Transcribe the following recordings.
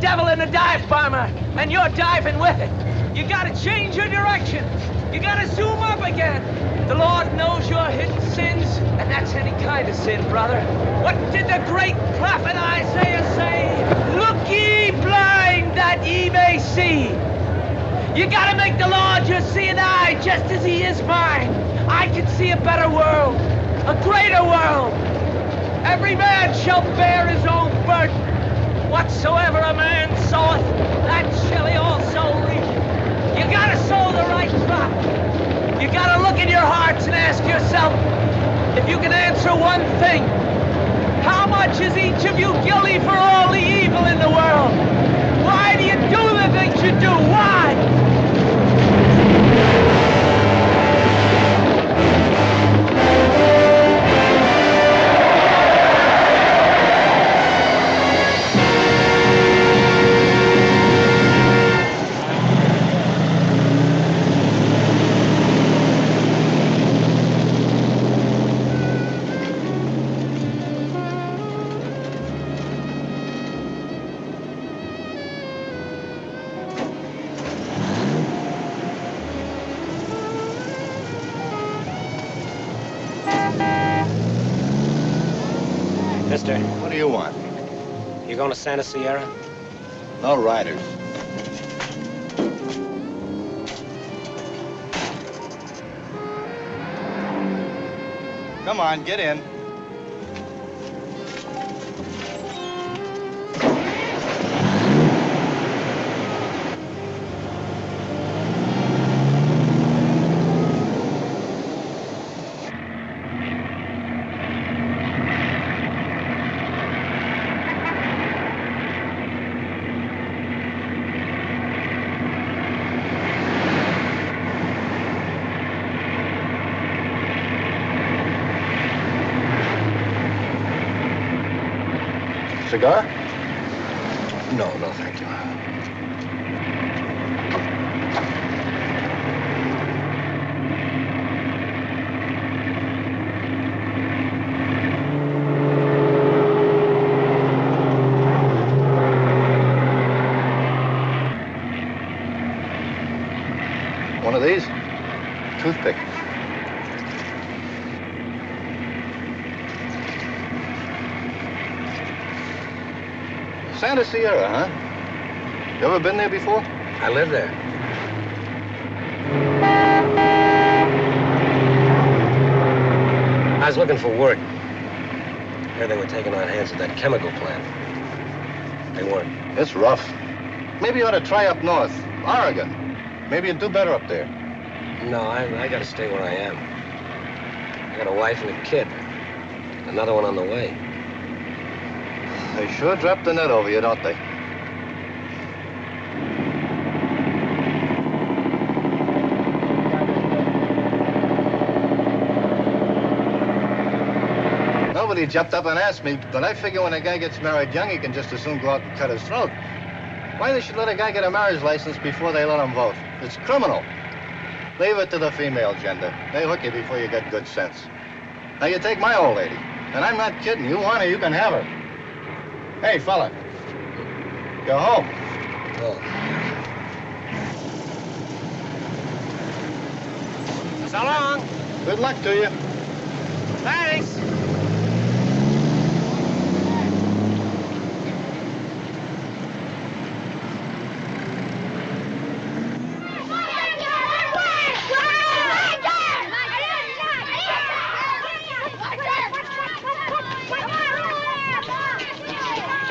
devil in a dive bomber, and you're diving with it. You gotta change your direction. You gotta zoom up again. The Lord knows your hidden sins, and that's any kind of sin, brother. What did the great prophet Isaiah say? Look ye blind that ye may see. You gotta make the Lord your seeing eye just as he is mine. I can see a better world, a greater world. Every man shall bear his own burden. Whatsoever a man soweth, that shall he also reap. You gotta sow the right crop. You gotta look in your hearts and ask yourself, if you can answer one thing, how much is each of you guilty for all the evil in the world? Why do you do the things you do? Why? Mister, What do you want? you going to Santa Sierra? No riders. Come on, get in. Cigar? No, thank you. One of these? Toothpick. Santa Sierra, huh? You ever been there before? I live there. I was looking for work. Heard they were taking on hands at that chemical plant. They weren't. It's rough. Maybe you ought to try up north, Oregon. Maybe you'd do better up there. No, I gotta stay where I am. I got a wife and a kid. Another one on the way. They sure drop the net over you, don't they? Nobody jumped up and asked me, but I figure when a guy gets married young, he can just as soon go out and cut his throat. Why they should let a guy get a marriage license before they let him vote? It's criminal. Leave it to the female gender. They hook you before you get good sense. Now, you take my old lady, and I'm not kidding. You want her, you can have her. Hey, fella. Go home. Oh. So long. Good luck to you. Thanks.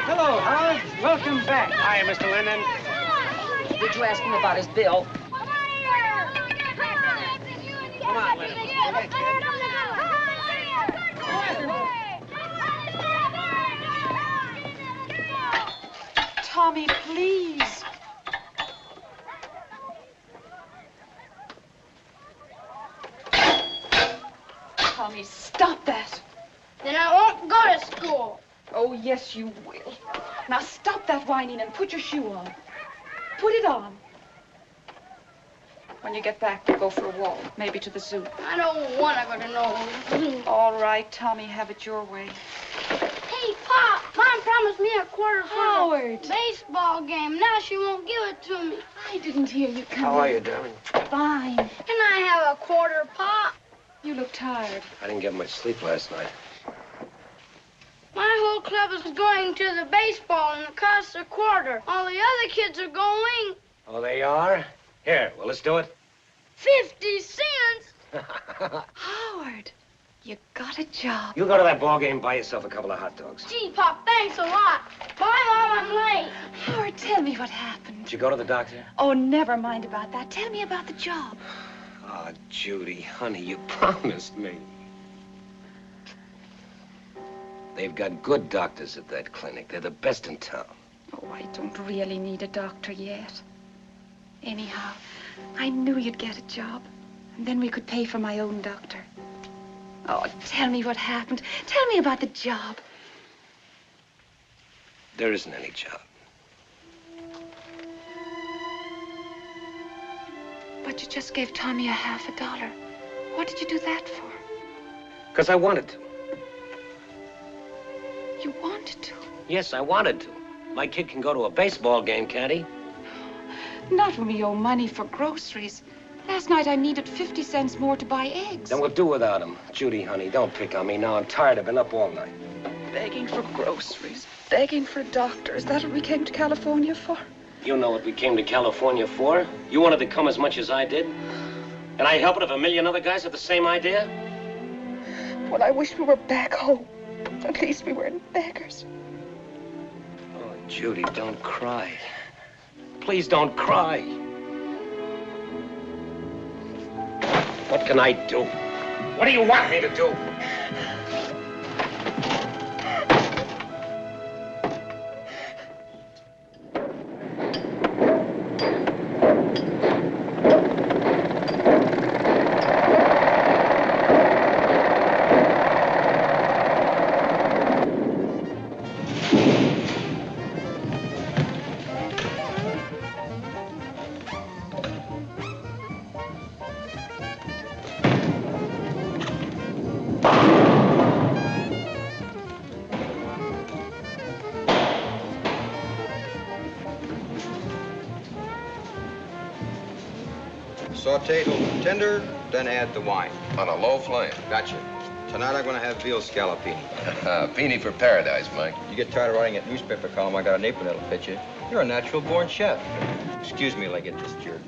Hello, Howard. Welcome back. Hi, Mr. Linden. Did you ask him about his bill? Come on, Linden. Tommy, please. Tommy, stop that. Then I won't go to school. Oh, yes, you will. Now stop that whining and put your shoe on. Put it on. When you get back, we'll go for a walk, maybe to the zoo. I don't want to go to no zoo. All right, Tommy, have it your way. Hey, Pa! Pa, Mom promised me a quarter for Howard. the baseball game. Now she won't give it to me. I didn't hear you come How are in. you, darling? Fine. Can I have a quarter, Pa? You look tired. I didn't get much sleep last night. My whole club is going to the baseball and it costs a quarter. All the other kids are going. Oh, they are? Here, well, let's do it. 50 cents? Howard, you got a job. You go to that ball game, buy yourself a couple of hot dogs. Gee, Pop, thanks a lot. Bye, Mom, I'm late. Howard, tell me what happened. Did you go to the doctor? Oh, never mind about that. Tell me about the job. Oh, Judy, honey, you promised me. They've got good doctors at that clinic. They're the best in town. Oh, I don't really need a doctor yet. Anyhow, I knew you'd get a job. And then we could pay for my own doctor. Oh, tell me what happened. Tell me about the job. There isn't any job. But you just gave Tommy $50. What did you do that for? Because I wanted to. You wanted to. Yes, I wanted to. My kid can go to a baseball game, can't he? Not when we owe money for groceries. Last night I needed 50 cents more to buy eggs. Then we'll do without him. Judy, honey, don't pick on me now. I'm tired. I've been up all night. Begging for groceries, begging for doctors. That's what we came to California for. You know what we came to California for. You wanted to come as much as I did. And I help it if a million other guys have the same idea? Well, I wish we were back home. At least we weren't beggars. Oh, Judy, don't cry. Please don't cry. What can I do? What do you want me to do? Saute till tender, then add the wine. On a low flame. Gotcha. Tonight I'm gonna have veal scallopini. Beanie for paradise, Mike. You get tired of writing that newspaper column, I got an apron that'll fit you. You're a natural-born chef. Excuse me till I get this jerk.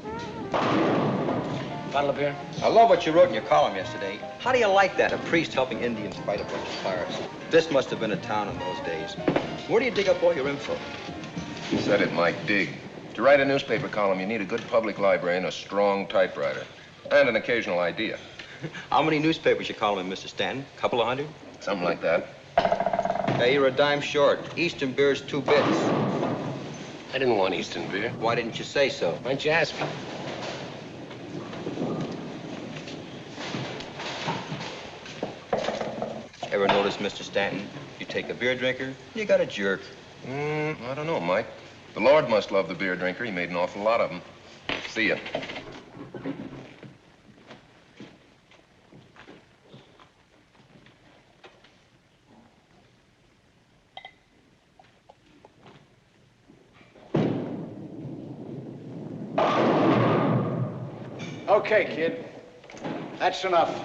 Bottle of beer? I love what you wrote in your column yesterday. How do you like that? A priest helping Indians fight a bunch of pirates. This must have been a town in those days. Where do you dig up all your info? You said it, Mike. Dig. To write a newspaper column, you need a good public library and a strong typewriter. And an occasional idea. How many newspapers you column in, Mr. Stanton? Couple of hundred? Something like that. Hey, you're a dime short. Eastern beer's 2 bits. I didn't want Eastern beer. Why didn't you say so? Why'd you ask me? Ever notice, Mr. Stanton? You take a beer drinker, you got a jerk. I don't know, Mike. The Lord must love the beer drinker. He made an awful lot of them. See ya. Okay, kid. That's enough.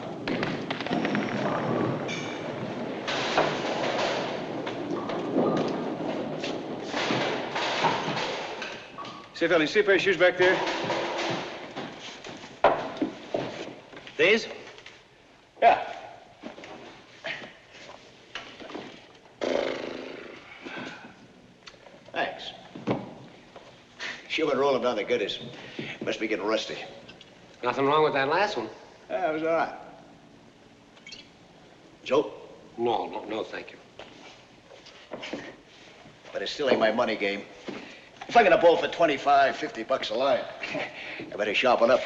Say, fella, you see a pair of shoes back there? These? Yeah. Thanks. Shoe been rolling down the gutters. Must be getting rusty. Nothing wrong with that last one. Yeah, it was all right. Joe? No, thank you. But it still ain't my money game. If I get a bowl for 25, 50 bucks a line, I better sharpen up.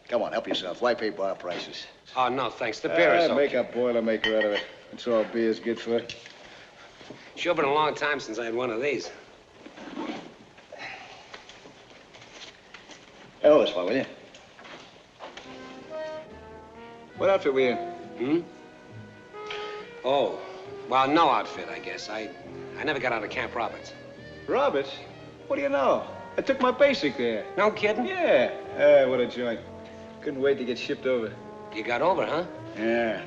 Come on, help yourself. Why pay bar prices? Oh, no, thanks. The beer is okay. Make a Boilermaker out of it. That's all beer's good for. Sure been a long time since I had one of these. Hold this one, will you? What outfit we in? Oh, Well, no outfit, I guess. I never got out of Camp Roberts. Roberts? What do you know? I took my basic there. No kidding? Yeah. What a joint. Couldn't wait to get shipped over. You got over, huh? Yeah.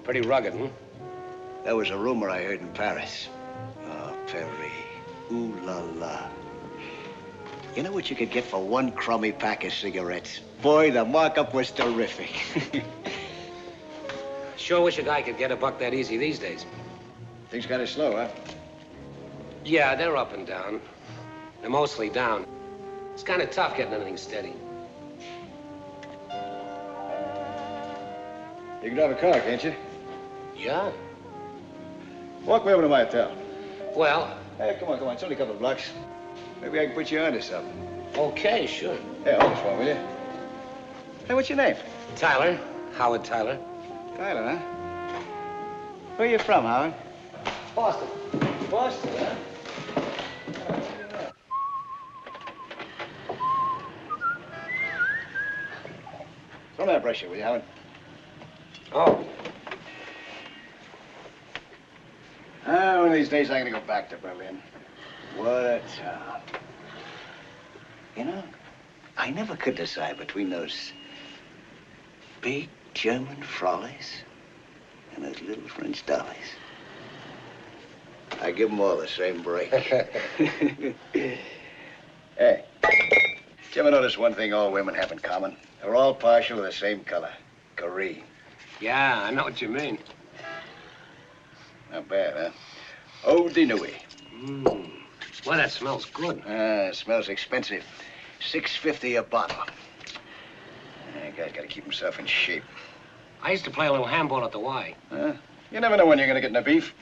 Pretty rugged, huh? That was a rumor I heard in Paris. Oh, Paris. Ooh la la. You know what you could get for one crummy pack of cigarettes? Boy, the markup was terrific. Sure wish a guy could get a buck that easy these days. Things kind of slow, huh? Yeah, they're up and down. They're mostly down. It's kind of tough getting anything steady. You can drive a car, can't you? Yeah. Walk me over to my hotel. Well... Hey, come on. It's only a couple of blocks. Maybe I can put you onto something. Okay, sure. Hey, hold this one, will you? Hey, what's your name? Tyler. Howard Tyler. Tyler, huh? Where you from, Howard? Boston. Boston, huh? Throw me that brush here, will you, Howard? Oh. One of these days I'm gonna go back to Berlin. What a town. You know, I never could decide between those big German frollies and those little French dollies. I give them all the same break. Hey, did you ever notice one thing all women have in common? They're all partial to the same color, green. Yeah, I know what you mean. Not bad, huh? Eau de Nuit. Well, that smells good. It smells expensive. $6.50 a bottle. That guy's got to keep himself in shape. I used to play a little handball at the Y. You never know when you're going to get in a beef.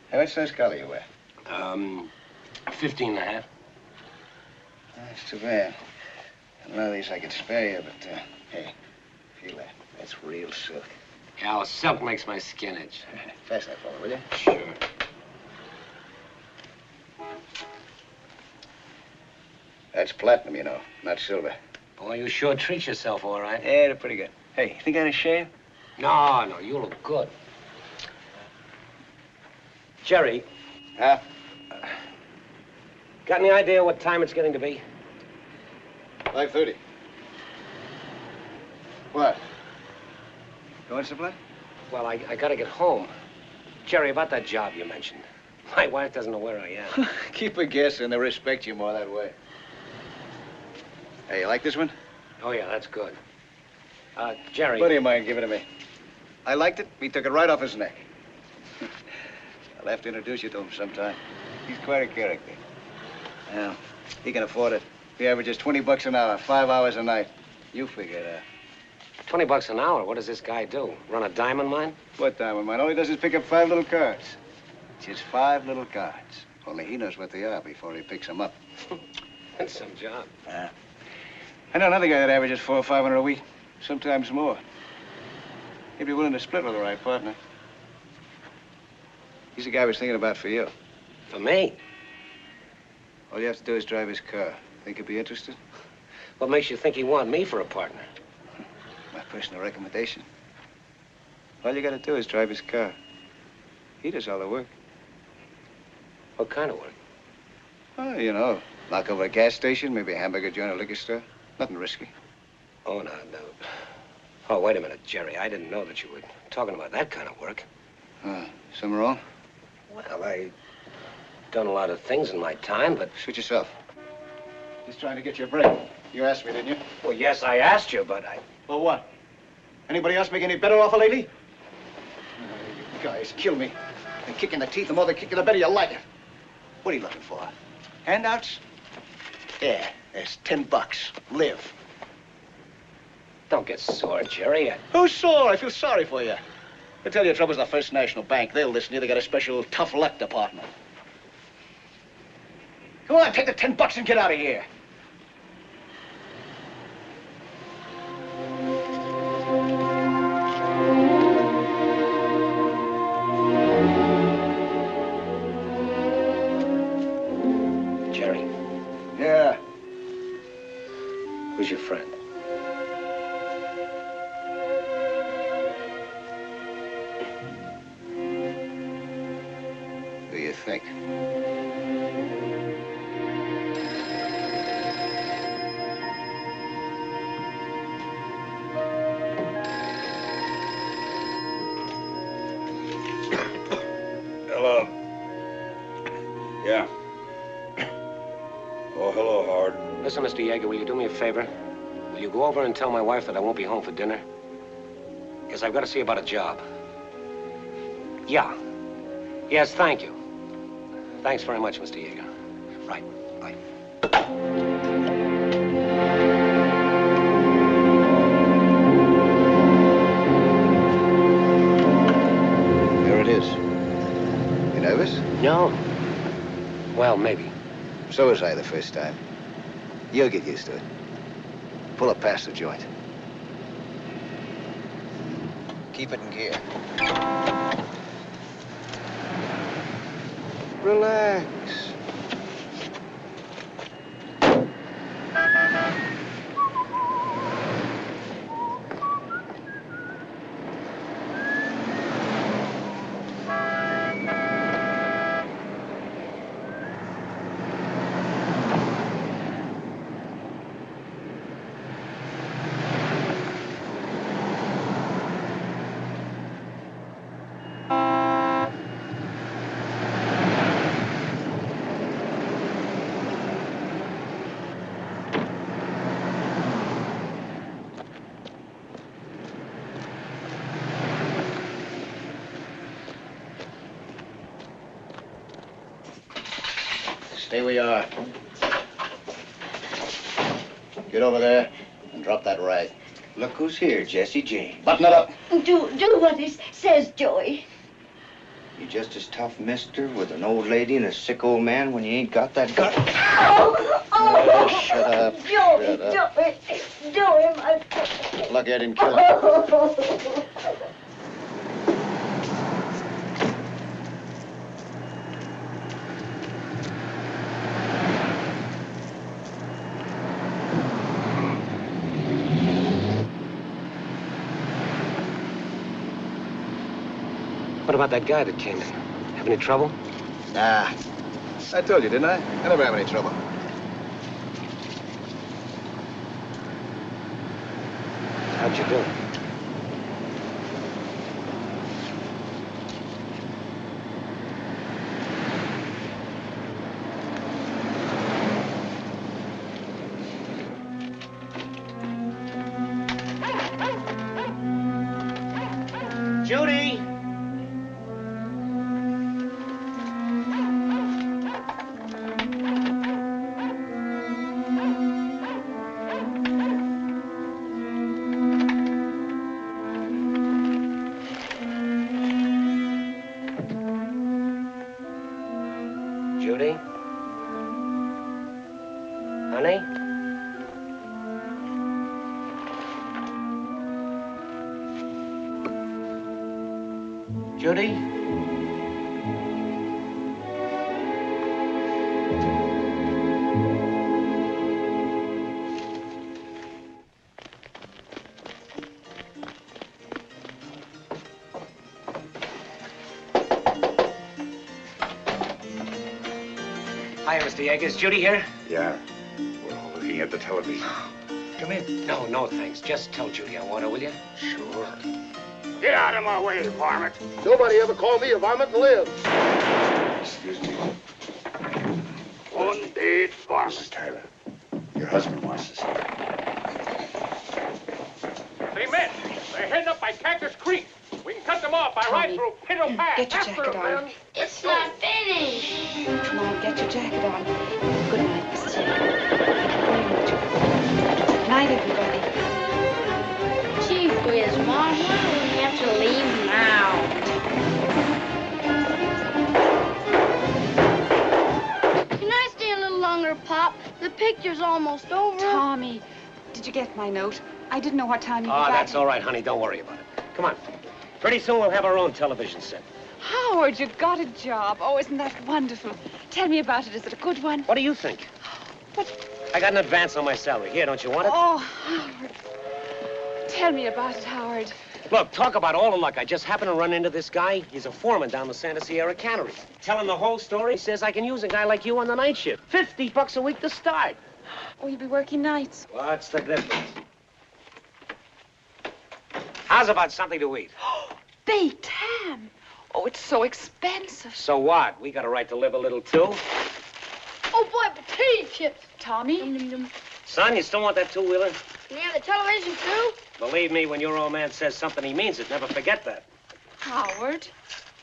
Hey, what size collar you wear? 15 and a half. That's too bad. A lot of these I could spare you, but, hey, feel that. That's real silk. Yeah, well, silk makes my skin itch. Pass that fella, will you? Sure. That's platinum, you know, not silver. Boy, you sure treat yourself all right. Yeah, they're pretty good. Hey, you think I ought to shave? No, you look good. Jerry. Huh? Got any idea what time it's getting to be? 5:30. What? Going someplace? Well, I gotta get home. Jerry, about that job you mentioned. My wife doesn't know where I am. Keep a guess and they'll respect you more that way. Hey, you like this one? Oh, yeah, that's good. Jerry. Buddy of mine, give it to me. I liked it. He took it right off his neck. I'll have to introduce you to him sometime. He's quite a character. Well, he can afford it. He averages $20 an hour, 5 hours a night. You figure it out. $20 an hour? What does this guy do? Run a diamond mine? What diamond mine? All he does is pick up 5 little cards. Just 5 little cards. Only he knows what they are before he picks them up. That's some job. I know another guy that averages $400 or $500 a week, sometimes more. He'd be willing to split with the right partner. He's the guy I was thinking about for you. For me? All you have to do is drive his car. Think you'd be interested? What makes you think he want me for a partner? My personal recommendation. All you gotta do is drive his car. He does all the work. What kind of work? Oh, you know, knock over a gas station, maybe a hamburger joint or liquor store. Nothing risky. Oh, no. Oh, wait a minute, Jerry. I didn't know that you were talking about that kind of work. Something wrong? Well, I've done a lot of things in my time, but... Suit yourself. Just trying to get you a break. You asked me, didn't you? Well, yes, I asked you, but I... Well, what? Anybody else make any better offer lately? You guys kill me. And kick in the teeth, the more they kick you, the better you like it. What are you looking for? Handouts? Yeah, there's $10. Live. Don't get sore, Jerry. Who's sore? I feel sorry for you. They tell you your trouble's the First National Bank. They'll listen to you. They got a special tough luck department. Come on, take the $10 and get out of here. Jerry. Yeah. Who's your friend? think? Hello. Yeah. Oh, hello, Howard. Listen, Mr. Yeager, will you do me a favor? Will you go over and tell my wife that I won't be home for dinner? Because I've got to see about a job. Yeah. Yes, thank you. Thanks very much, Mr. Yeager. Right. Bye. There it is. You nervous? No. Well, maybe. So was I the first time. You'll get used to it. Pull up past the joint. Keep it in gear. Relax. Stay where you are. Get over there and drop that rag. Look who's here, Jesse James. Button it up. Do what he says, Joey. You just as tough, mister, with an old lady and a sick old man when you ain't got that gut. Oh, Shut up. Joey, Shut up. Joey, my... Lucky I didn't kill him. What about that guy that came in? Have any trouble? Nah. I told you, didn't I? I never have any trouble. How'd you do? Judy! Judy? Honey? Judy? Hi, Mr. Yeager. Is Judy here? Yeah. We're all looking at the television. Come in. No, no, thanks. Just tell Judy I want her, will you? Sure. Get out of my way, varmint. Nobody ever called me a varmint and lived. Excuse me. One dead varmint. Mrs. Tyler, your husband wants to see you. They met. They're heading up by Cactus Creek. We can cut them off by right through Pinto Pass. Get your jacket on. It's not finished. Come on, get your jacket on. Good night, Mrs. Yeager. Good night, everybody. Gee whiz, Mom, why do we have to leave now? Can I stay a little longer, Pop? The picture's almost over. Tommy, did you get my note? I didn't know what time you got Oh, back. that's all right, honey. Don't worry about it. Come on. Pretty soon we'll have our own television set. Howard, you got a job. Oh, isn't that wonderful? Tell me about it. Is it a good one? What do you think? I got an advance on my salary. Here, don't you want it? Oh, Howard. Tell me about it, Howard. Look, talk about all the luck. I just happened to run into this guy. He's a foreman down the Santa Sierra Cannery. Tell him the whole story. He says I can use a guy like you on the night shift. $50 a week to start. Oh, you'll be working nights. What's the difference? How's about something to eat? Baked ham. Oh, it's so expensive. So what? We got a right to live a little, too. Oh, boy, potato chips. Tommy? Son, you still want that two-wheeler? Can you have the television, too? Believe me, when your old man says something, he means it. Never forget that. Howard,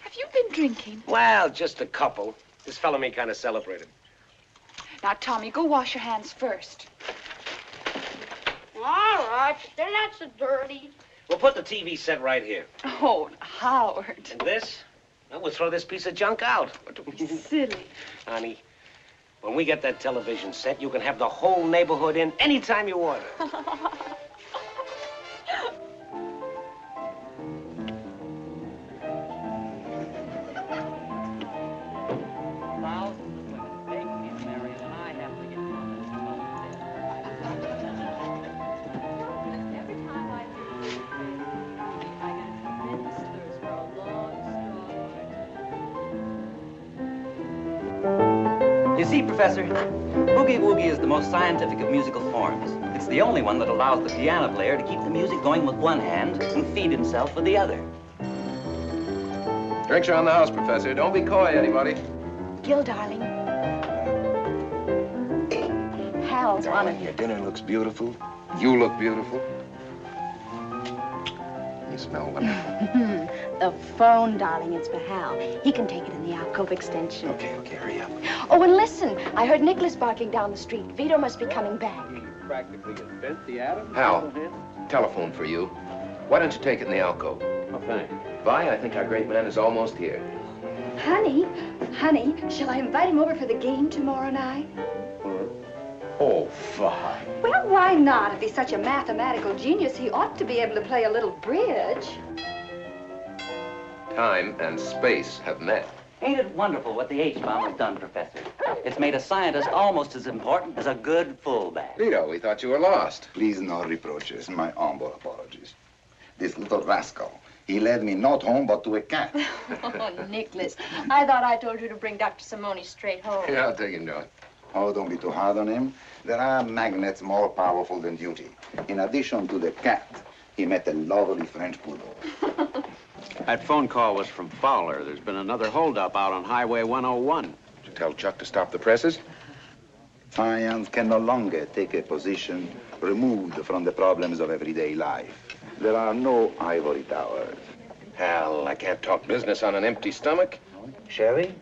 have you been drinking? Well, just a couple. This fella me kind of celebrated. Now, Tommy, go wash your hands first. All right, they're not so dirty. We'll put the TV set right here. Oh, Howard. And this? Well, we'll throw this piece of junk out. Silly. Honey, when we get that television set, you can have the whole neighborhood in anytime you want. You see, Professor, boogie-woogie is the most scientific of musical forms. It's the only one that allows the piano player to keep the music going with one hand and feed himself with the other. Drinks are on the house, Professor. Don't be coy, anybody. Gil, darling. Hal's on it. Your dinner looks beautiful. You look beautiful. You smell wonderful. The phone, darling, it's for Hal. He can take it in the alcove extension. Okay, hurry up. Oh, and listen, I heard Nicholas barking down the street. Vito must be coming back. Practically invent the atom. Hal, telephone for you. Why don't you take it in the alcove? Oh, thanks. Vi, I think our great man is almost here. Honey, shall I invite him over for the game tomorrow night? Oh, fine. Well, why not? If he's such a mathematical genius, he ought to be able to play a little bridge. Time and space have met. Ain't it wonderful what the H-bomb has done, Professor? It's made a scientist almost as important as a good fullback. Vito, we thought you were lost. Please, no reproaches. My humble apologies. This little rascal, he led me not home, but to a cat. Oh, Nicholas, I thought I told you to bring Dr. Simone straight home. Yeah, I'll take him down. Oh, don't be too hard on him. There are magnets more powerful than duty. In addition to the cat, he met a lovely French poodle. That phone call was from Fowler. There's been another holdup out on Highway 101. Did you tell Chuck to stop the presses? Science can no longer take a position removed from the problems of everyday life. There are no ivory towers. Hal, I can't talk business on an empty stomach. Sherry?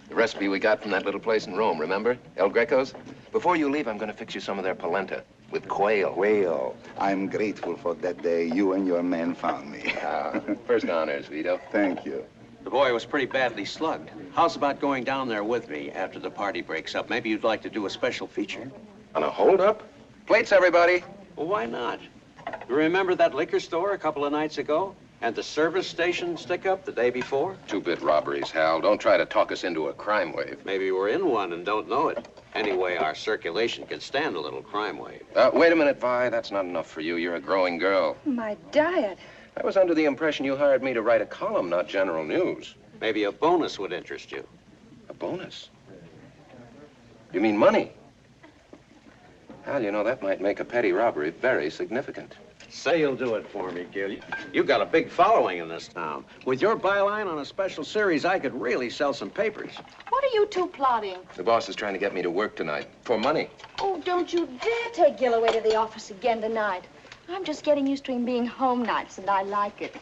The recipe we got from that little place in Rome, remember? El Greco's? Before you leave, I'm going to fix you some of their polenta with quail. Quail. I'm grateful for that day you and your men found me. First honors, Vito. Thank you. The boy was pretty badly slugged. How's about going down there with me after the party breaks up? Maybe you'd like to do a special feature? On a holdup? Plates, everybody. Well, why not? You remember that liquor store a couple of nights ago? And the service station stick-up the day before? Two-bit robberies, Hal. Don't try to talk us into a crime wave. Maybe we're in one and don't know it. Anyway, our circulation can stand a little crime wave. Wait a minute, Vi. That's not enough for you. You're a growing girl. My diet. I was under the impression you hired me to write a column, not general news. Maybe a bonus would interest you. A bonus? You mean money? Hal, you know, that might make a petty robbery very significant. Say you'll do it for me, Gil. You got a big following in this town. With your byline on a special series, I could really sell some papers. What are you two plotting? The boss is trying to get me to work tonight. For money. Oh, don't you dare take Gil away to the office again tonight. I'm just getting used to him being home nights, and I like it.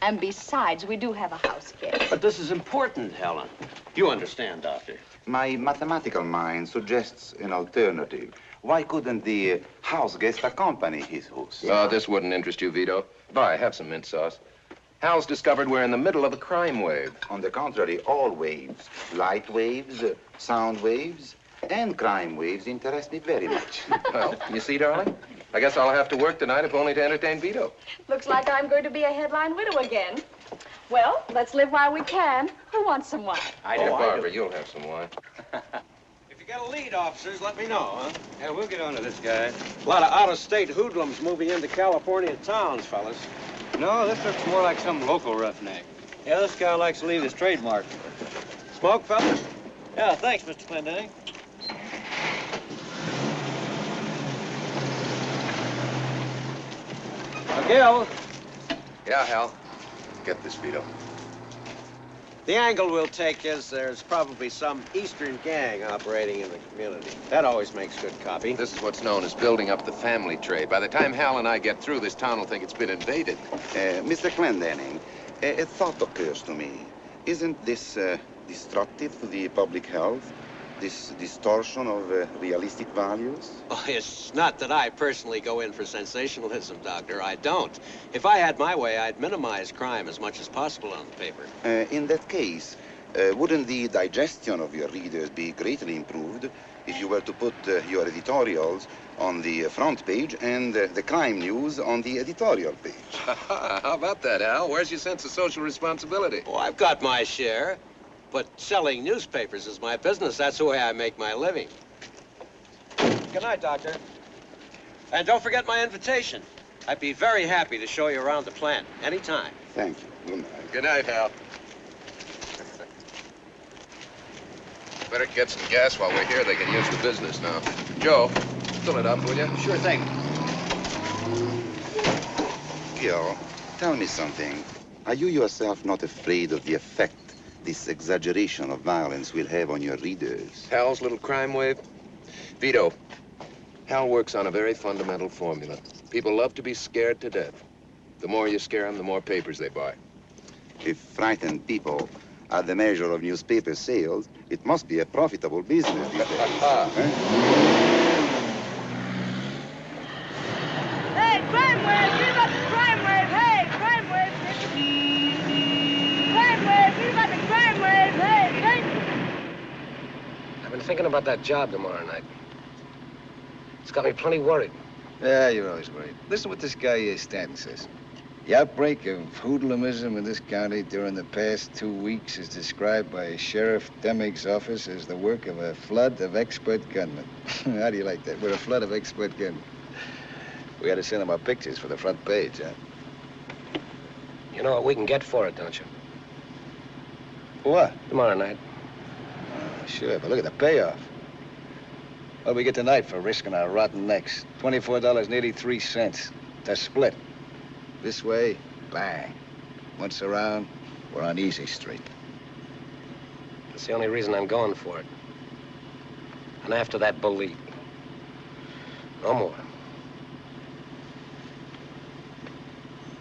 And besides, we do have a house guest. But this is important, Helen. You understand, Doctor. My mathematical mind suggests an alternative. Why couldn't the house guest accompany his host? Oh, this wouldn't interest you, Vito. Vi, have some mint sauce. Hal's discovered we're in the middle of a crime wave. On the contrary, all waves, light waves, sound waves, and crime waves interest me very much. Well, you see, darling? I guess I'll have to work tonight if only to entertain Vito. Looks like I'm going to be a headline widow again. Well, let's live while we can. Who wants some wine? Barbara, you'll have some wine. If you got a lead, officers, let me know, huh? Yeah, we'll get on to this guy. A lot of out-of-state hoodlums moving into California towns, fellas. No, this looks more like some local roughneck. Yeah, this guy likes to leave his trademark. Smoke, fellas? Yeah, thanks, Mr. Clendenning. Gil. Yeah, Hal. Get this, Vito. The angle we'll take is there's probably some Eastern gang operating in the community. That always makes good copy. This is what's known as building up the family trade. By the time Hal and I get through, this town will think it's been invaded. Mr. Clendenning, a thought occurs to me. Isn't this destructive to the public health? This distortion of realistic values? Oh, it's not that I personally go in for sensationalism, Doctor. I don't. If I had my way, I'd minimize crime as much as possible on the paper. In that case, wouldn't the digestion of your readers be greatly improved if you were to put your editorials on the front page and the crime news on the editorial page? How about that, Hal? Where's your sense of social responsibility? Oh, I've got my share. But selling newspapers is my business. That's the way I make my living. Good night, Doctor. And don't forget my invitation. I'd be very happy to show you around the plant anytime. Thank you. Good night. Good night, Hal. Better get some gas while we're here. They can use the business now. Joe, fill it up, will you? Sure thing. Gil, tell me something. Are you yourself not afraid of the effect this exaggeration of violence will have on your readers? Hal's little crime wave? Vito, Hal works on a very fundamental formula. People love to be scared to death. The more you scare them, the more papers they buy. If frightened people are the measure of newspaper sales, it must be a profitable business these days. Hey, crime wave! Leave up the crime wave! Hey, crime wave! Crime wave! Leave up the crime wave! Hey, hey! I've been thinking about that job tomorrow night. It's got me plenty worried. Yeah, you're always worried. Listen what this guy Stanton says. The outbreak of hoodlumism in this county during the past 2 weeks is described by Sheriff Demig's office as the work of a flood of expert gunmen. How do you like that? We're a flood of expert gunmen. We got to send them our pictures for the front page, huh? You know what we can get for it, don't you? What? Tomorrow night. Sure, but look at the payoff. What do we get tonight for risking our rotten necks? $24.83 to split. This way, bang. Once around, we're on easy street. That's the only reason I'm going for it. And after that, believe me. No more.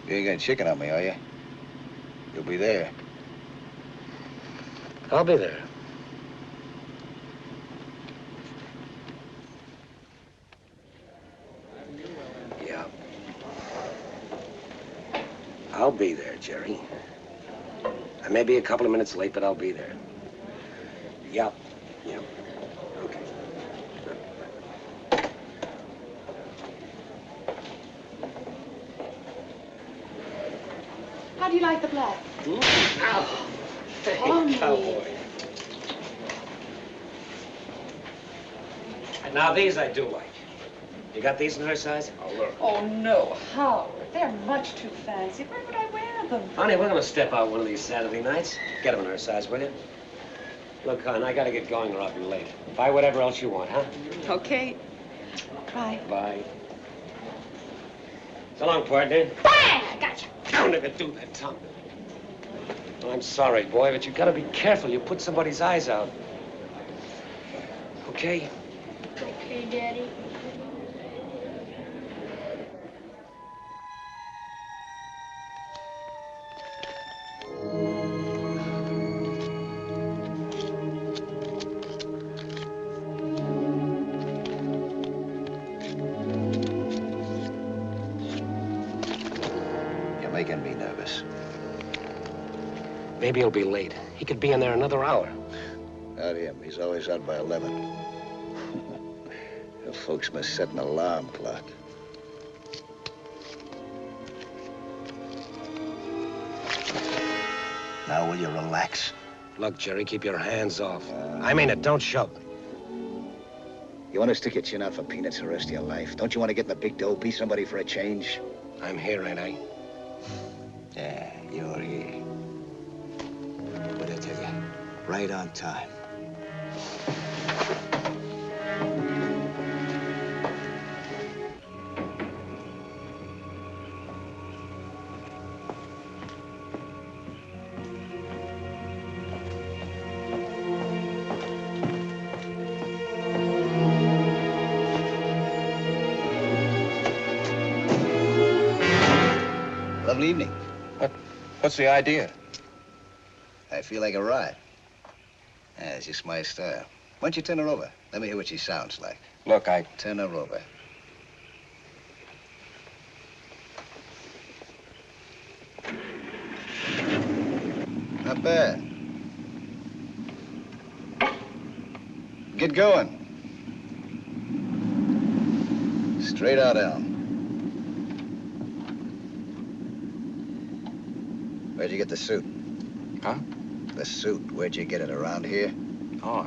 You ain't got chicken on me, are you? You'll be there. I'll be there. Yeah. I'll be there, Jerry. I may be a couple of minutes late, but I'll be there. Yep. Yep. Okay. How do you like the black? Ow. Hey, Tommy. cowboy. And now these I do like. You got these in her size? Oh, look. Oh, no, Howard. They're much too fancy. Where would I wear them? Honey, we're gonna step out one of these Saturday nights. Get them in her size, will you? Look, hon, I gotta get going or I'll be late. Buy whatever else you want, huh? Okay. Bye. Bye. So long, partner. Bang! I got you. Don't ever do that, Tom. Well, I'm sorry, boy, but you gotta be careful. You put somebody's eyes out. Okay? Okay, Daddy. Making me nervous. Maybe he'll be late. He could be in there another hour. Not him. He's always out by 11. The folks must set an alarm clock. Now will you relax? Look, Jerry, keep your hands off. I mean it, don't shove. You want to stick your chin out for peanuts the rest of your life? Don't you want to get in the big dough, be somebody for a change? I'm here, ain't I? Yeah, you're here. What'd I tell you? Right on time. Lovely evening. What's the idea? I feel like a ride. Yeah, it's just my style. Why don't you turn her over? Let me hear what she sounds like. Look, Turn her over. Not bad. Get going. Straight out, Elm. Where'd you get the suit? Huh? The suit. Where'd you get it? Around here? Oh,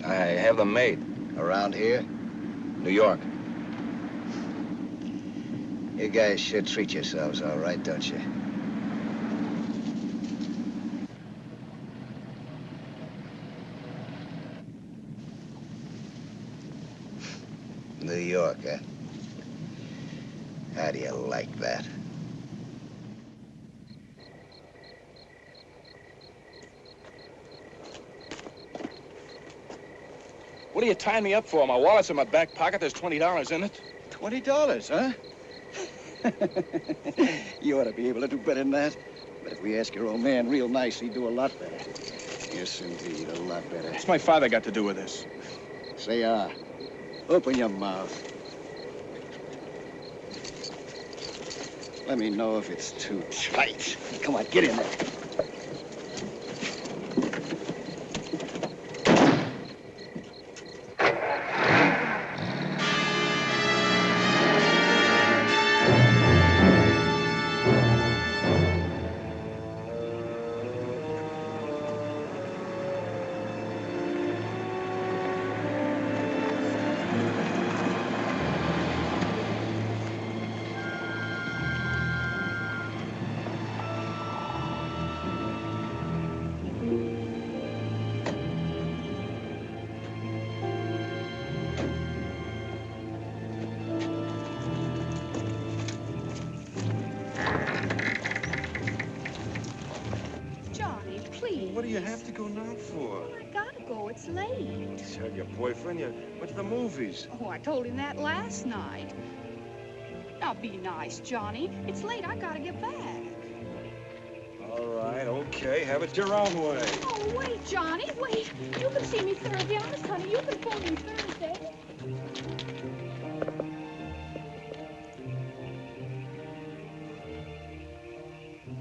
I have them made. Around here? New York. You guys should treat yourselves all right, don't you? New York, eh? How do you like that? What are you tying me up for? My wallet's in my back pocket. There's $20 in it. $20, huh? You ought to be able to do better than that. But if we ask your old man real nice, he'd do a lot better. Yes, indeed, a lot better. What's my father got to do with this? Say, open your mouth. Let me know if it's too tight. Come on, get in there. What do you have to go now for? I gotta go. It's late. Tell your boyfriend you went to the movies. Oh, I told him that last night. Now, be nice, Johnny. It's late. I gotta get back. All right, okay. Have it your own way. Oh, wait, Johnny. Wait. You can see me Thursday. Honest, honey. You can phone me Thursday.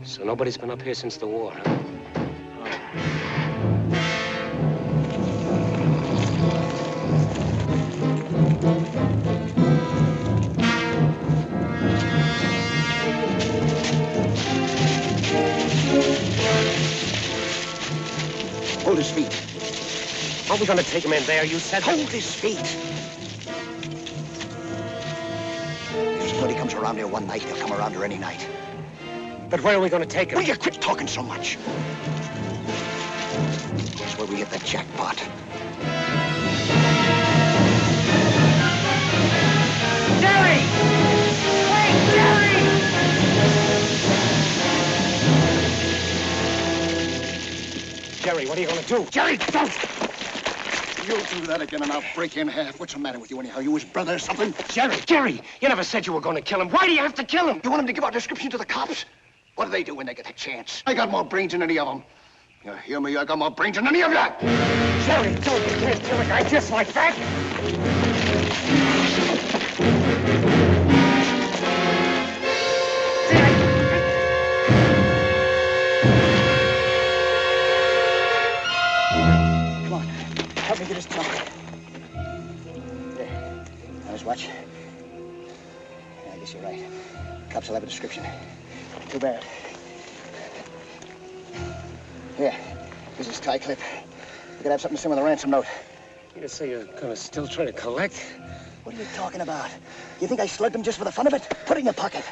So nobody's been up here since the war, huh? Hold his feet. Are we gonna take him in there, you said? Hold his feet. If somebody comes around here one night, they'll come around here any night. But where are we gonna take him? Will you quit talking so much? That's where we hit the jackpot. Jerry! Wait, Jerry! Jerry, what are you gonna do? Jerry, don't! You'll do that again and I'll break you in half. What's the matter with you anyhow? You his brother or something? Jerry, you never said you were gonna kill him. Why do you have to kill him? You want him to give our description to the cops? What do they do when they get a chance? I got more brains than any of them. You hear me? I got more brains than any of you! Jerry, don't you can't kill a guy just like that! Come on, help me get his trunk. There, now his watch. Yeah, I guess you're right. Cops will have a description. Too bad. Here, here's his tie clip. We could have something to send with a ransom note. You say you're gonna still try to collect? What are you talking about? You think I slugged him just for the fun of it? Put it in your pocket.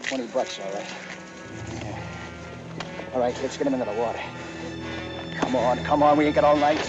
$20, all right. Yeah. All right, let's get him into the water. Come on, we ain't got all night.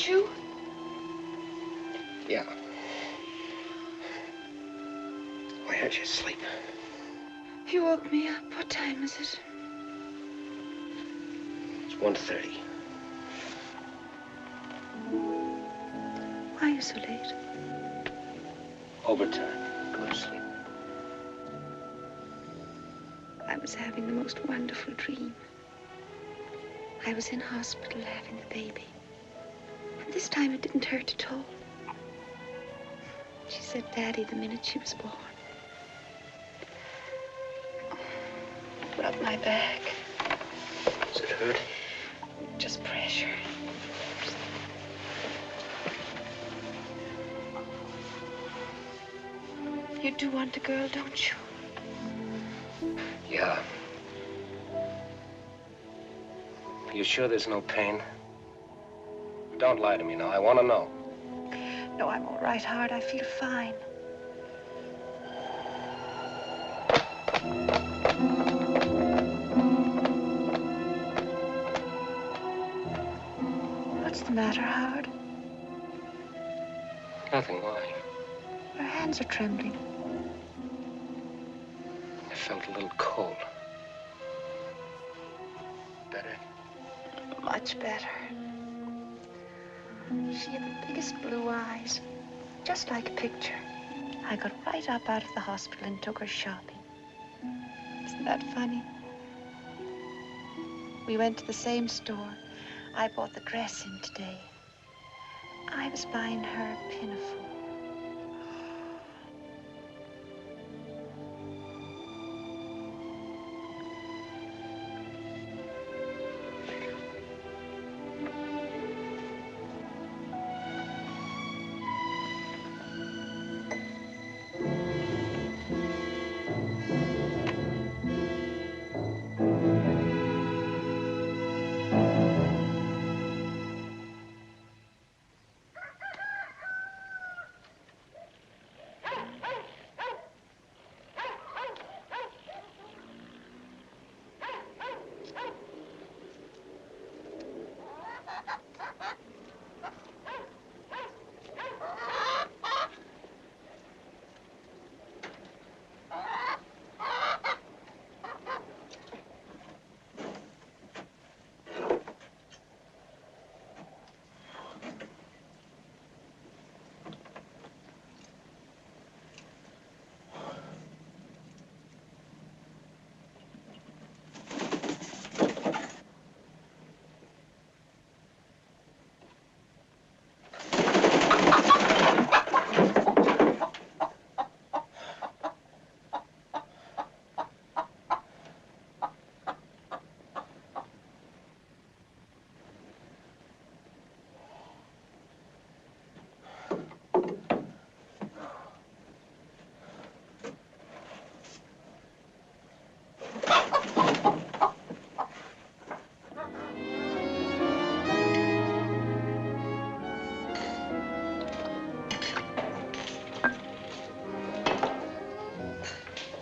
You? Yeah. Why aren't you asleep? You woke me up. What time is it? It's 1:30. Why are you so late? Overtime. Go to sleep. I was having the most wonderful dream. I was in hospital having the baby. And this time it didn't hurt at all. She said Daddy the minute she was born. Rub my back. Does it hurt? Just pressure. You do want a girl, don't you? Yeah. You sure there's no pain? Don't lie to me now. I want to know. No, I'm all right, Howard. I feel fine. What's the matter, Howard? Nothing. Why? Your hands are trembling. I felt a little cold. Better? Much better. She had the biggest blue eyes, just like a picture. I got right up out of the hospital and took her shopping. Isn't that funny? We went to the same store. I bought the dress in today. I was buying her a pinafore.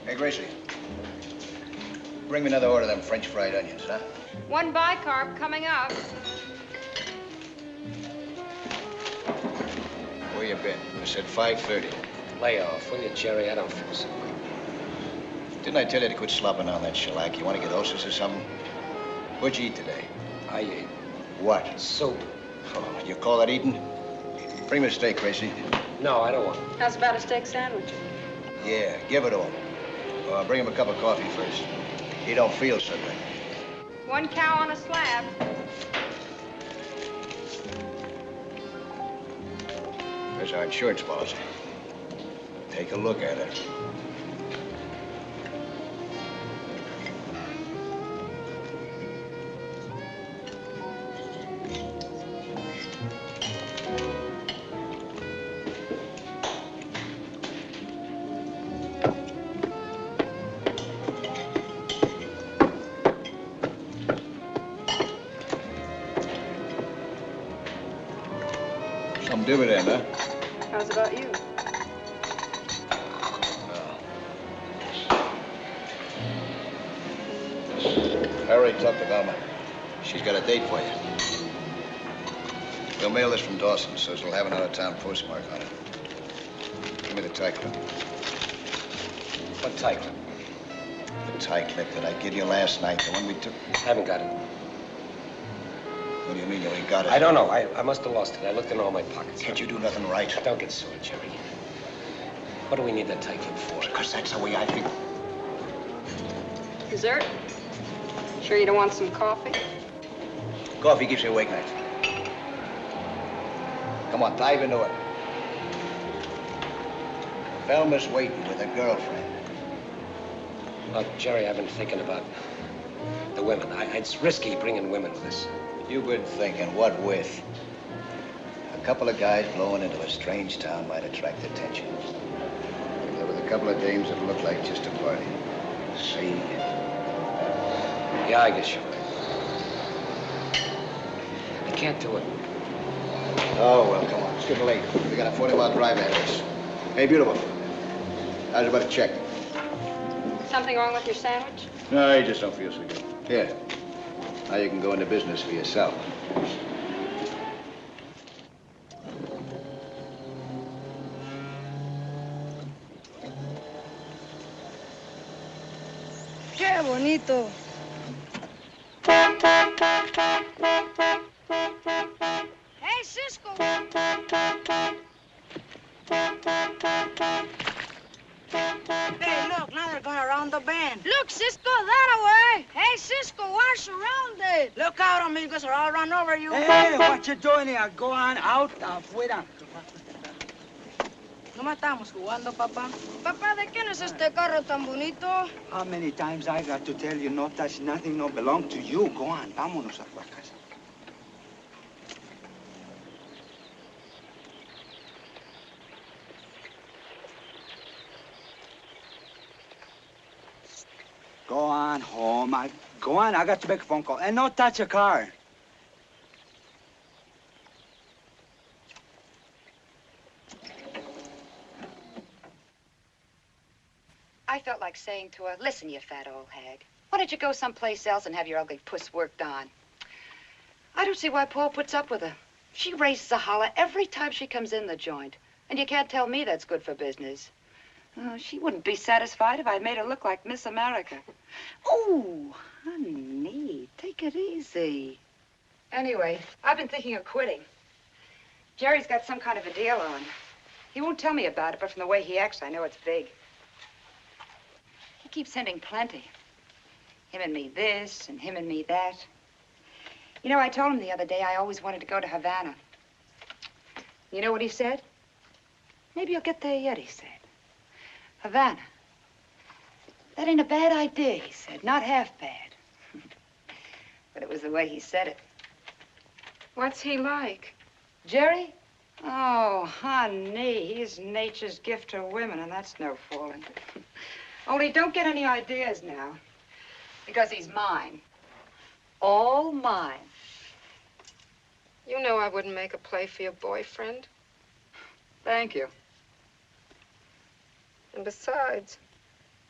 Hey, Gracie. Bring me another order of them French fried onions, huh? One bicarb coming up. Where you been? I said 5:30. Lay off, will you, Jerry? I don't feel so good. Didn't I tell you to quit slopping on that shellac? You want to get ulcers or something? What'd you eat today? I ate. What? Soup. Oh, you call that eating? Bring me a steak, Gracie. No, I don't want it. How's about a steak sandwich? Yeah, give it to him. Bring him a cup of coffee first. He don't feel so good. 1 cow on a slab. There's our insurance policy. Take a look at it. Some dividend, huh? How's about you? Harry, talk to Velma. She's got a date for you. We'll mail this from Dawson, so it'll have an out-of-town postmark on it. Give me the tie clip. What tie clip? The tie clip that I gave you last night, the one we took. Haven't got it. What do you mean you ain't got it? I don't know. I must have lost it. I looked in all my pockets. Can't you do nothing right? Don't get sore, Jerry. What do we need that tie clip for? Because that's the way I feel. Dessert? Sure you don't want some coffee? Coffee keeps you awake nights. Come on, dive into it. Velma's waiting with a girlfriend. Look, Jerry, I've been thinking about the women. It's risky bringing women with us. You've been thinking, what with? A couple of guys blowing into a strange town might attract attention. If there was a couple of dames that looked like just a party. See? Yeah, I guess you're right. I can't do it. Oh, well, come on. It's getting late. We got a 40-mile drive ahead of us. Hey, beautiful. How's about a check? Something wrong with your sandwich? No, you just don't feel so good. Here. Now you can go into business for yourself. Qué bonito. Hey, Cisco. Hey, look, now they're going around the bend. Look, Cisco, that away. Hey, Cisco, watch around it. Look out, amigos, or I'll run over you. Hey, what you doing here? Go on out, afuera. ¿No estamos jugando, papá? Papá, ¿de quién es este carro tan bonito? How many times I got to tell you no touch nothing, no belong to you? Go on, vámonos a tu casa. Go on home. Go on, I got to make a phone call. And no touch a car. I felt like saying to her, listen, you fat old hag. Why don't you go someplace else and have your ugly puss worked on? I don't see why Paul puts up with her. She raises a holler every time she comes in the joint. And you can't tell me that's good for business. Oh, she wouldn't be satisfied if I made her look like Miss America. Oh, honey, take it easy. Anyway, I've been thinking of quitting. Jerry's got some kind of a deal on. He won't tell me about it, but from the way he acts, I know it's big. He keeps sending plenty. Him and me this, and him and me that. You know, I told him the other day I always wanted to go to Havana. You know what he said? Maybe you'll get there yet, he said. Havana. That ain't a bad idea, he said. Not half bad. But it was the way he said it. What's he like? Jerry? Oh, honey, he's nature's gift to women, and that's no fooling. Only don't get any ideas now, because he's mine. All mine. You know I wouldn't make a play for your boyfriend. Thank you. And besides,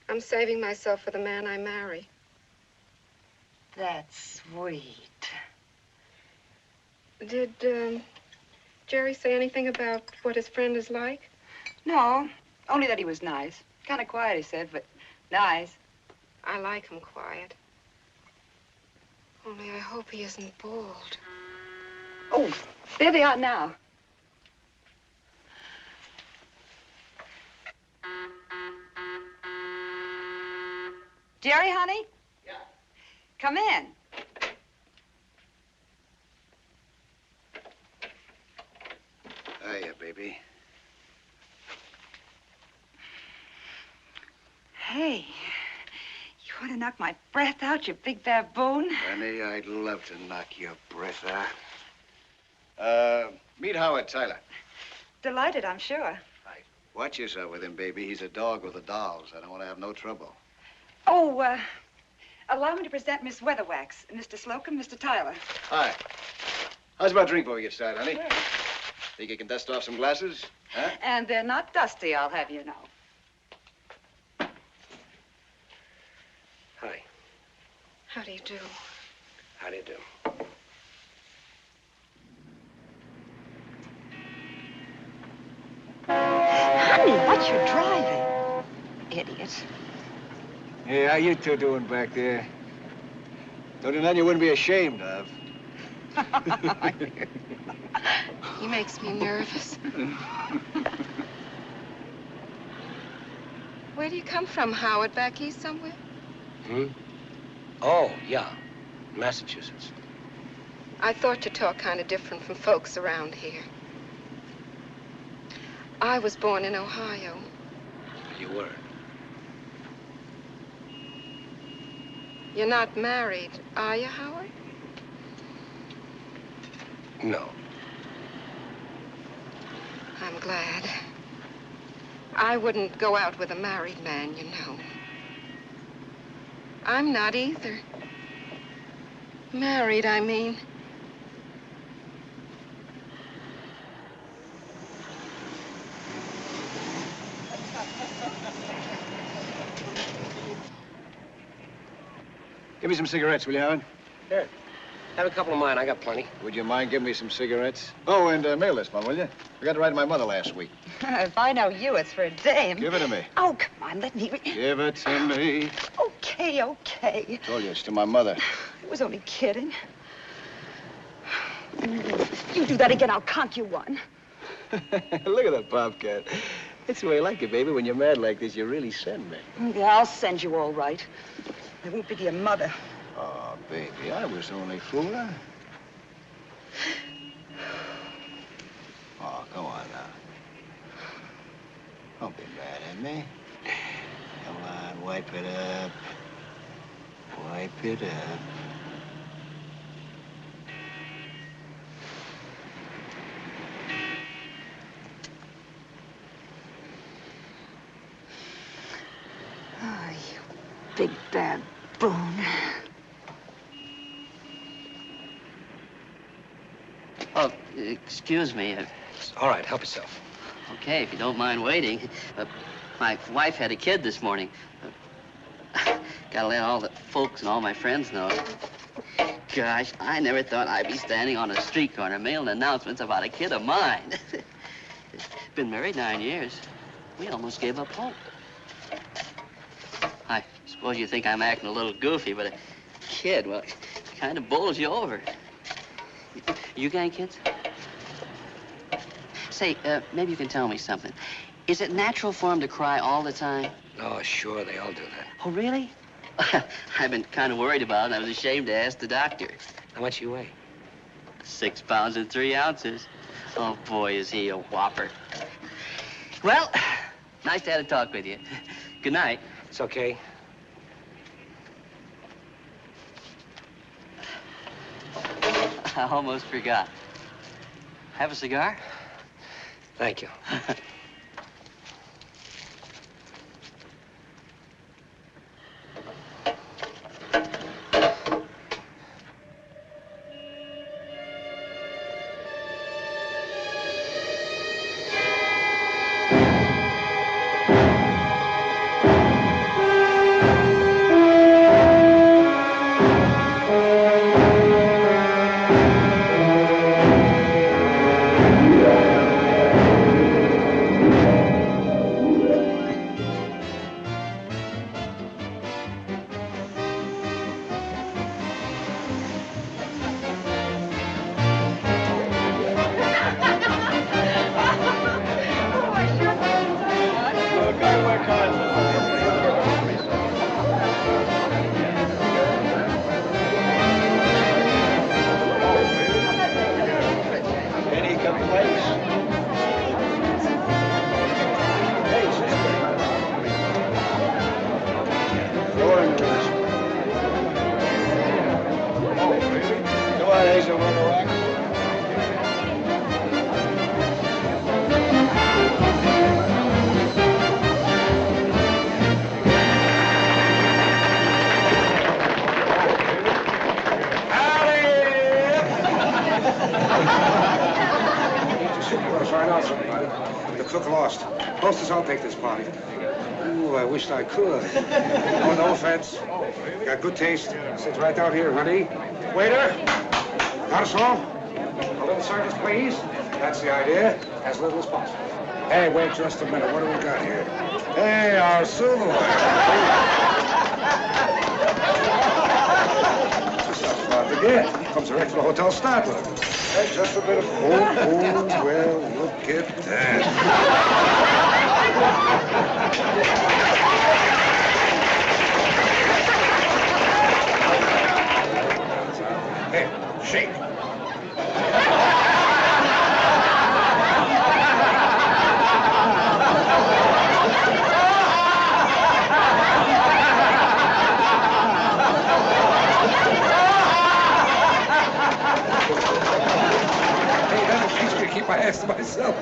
I'm saving myself for the man I marry. That's sweet. Did, Jerry say anything about what his friend is like? No, Only that he was nice. Kind of quiet, he said, but nice. I like him quiet. Only I hope he isn't bald. Oh, there they are now. Jerry, honey? Yeah. Come in. Hiya, baby. Hey, you want to knock my breath out, you big baboon? Honey, I'd love to knock your breath out. Meet Howard Tyler. Delighted, I'm sure. Watch yourself with him, baby. He's a dog with the dolls. I don't want to have no trouble. Oh, allow me to present Miss Weatherwax, Mr. Slocum, Mr. Tyler. Hi. How's about a drink before we get started, honey? Sure. Think you can dust off some glasses? Huh? And they're not dusty, I'll have you know. Hi. How do you do? How do you do? Honey, what you driving? Idiot. Hey, how you two doing back there? Don't you know you wouldn't be ashamed of? He makes me nervous. Where do you come from, Howard? Back east somewhere? Hmm? Oh, yeah. Massachusetts. I thought you talked kind of different from folks around here. I was born in Ohio. You were. You're not married, are you, Howard? No. I'm glad. I wouldn't go out with a married man, you know. I'm not either. Married, I mean. Give me some cigarettes, will you, Howard? Here. Have a couple of mine. I got plenty. Would you mind giving me some cigarettes? Oh, and mail this one, will you? Forgot to write to my mother last week. If I know you, it's for a dame. Give it to me. Oh, come on, let me... Give it to me. Okay, okay. Told you, it's to my mother. I was only kidding. You do that again, I'll conk you one. Look at that bobcat. That's the way I like it, baby. When you're mad like this, you really send me. Yeah, I'll send you all right. I won't be your mother. Oh, baby, I was only fooling. Oh, come on now. Don't be mad at me. Come on, wipe it up. Wipe it up. Oh, you big baboon. Oh, excuse me. All right, help yourself. Okay, if you don't mind waiting. My wife had a kid this morning. Gotta let all the folks and all my friends know. Gosh, I never thought I'd be standing on a street corner mailing announcements about a kid of mine. Been married 9 years. We almost gave up hope. I suppose you think I'm acting a little goofy, but a kid, well, kind of bowls you over. You got kids? Say, maybe you can tell me something. Is it natural for them to cry all the time? Oh, sure, they all do that. Oh, really? I've been kind of worried about it, and I was ashamed to ask the doctor. How much you weigh? 6 pounds and 3 ounces. Oh, boy, is he a whopper. Well, nice to have a talk with you. Good night. It's okay. I almost forgot. Have a cigar? Thank you. Hostess, I'll take this party. Ooh, I wished I could. Oh, no offense. Got good taste. Sits right down here, honey. Waiter! Garçon! A little service, please. That's the idea. As little as possible. Hey, wait just a minute. What do we got here? Hey, our silverware. This stuff's hard to get. Comes direct from the hotel stock with it. Hey, just a bit of... Oh, well, look at that. Hey, shake. Keep my ass to myself.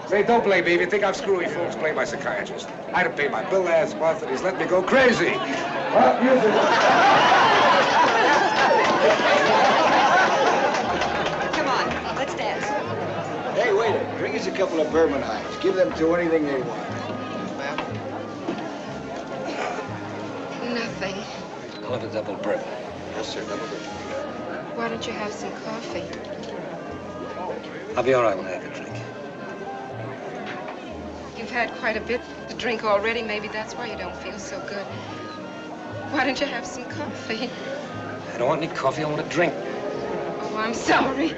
Say, don't blame me. If you think I'm screwy fools, blame my psychiatrist. I didn't pay my bill last month, and he's let me go crazy. Well, music. Come on, let's dance. Hey, waiter, bring us a couple of bourbon hides. Give them to anything they want. Nothing. I'll have a double bourbon. Yes, sir, double bourbon. Why don't you have some coffee? I'll be all right when I have a drink. You've had quite a bit to drink already. Maybe that's why you don't feel so good. Why don't you have some coffee? I don't want any coffee. I want a drink. Oh, I'm sorry.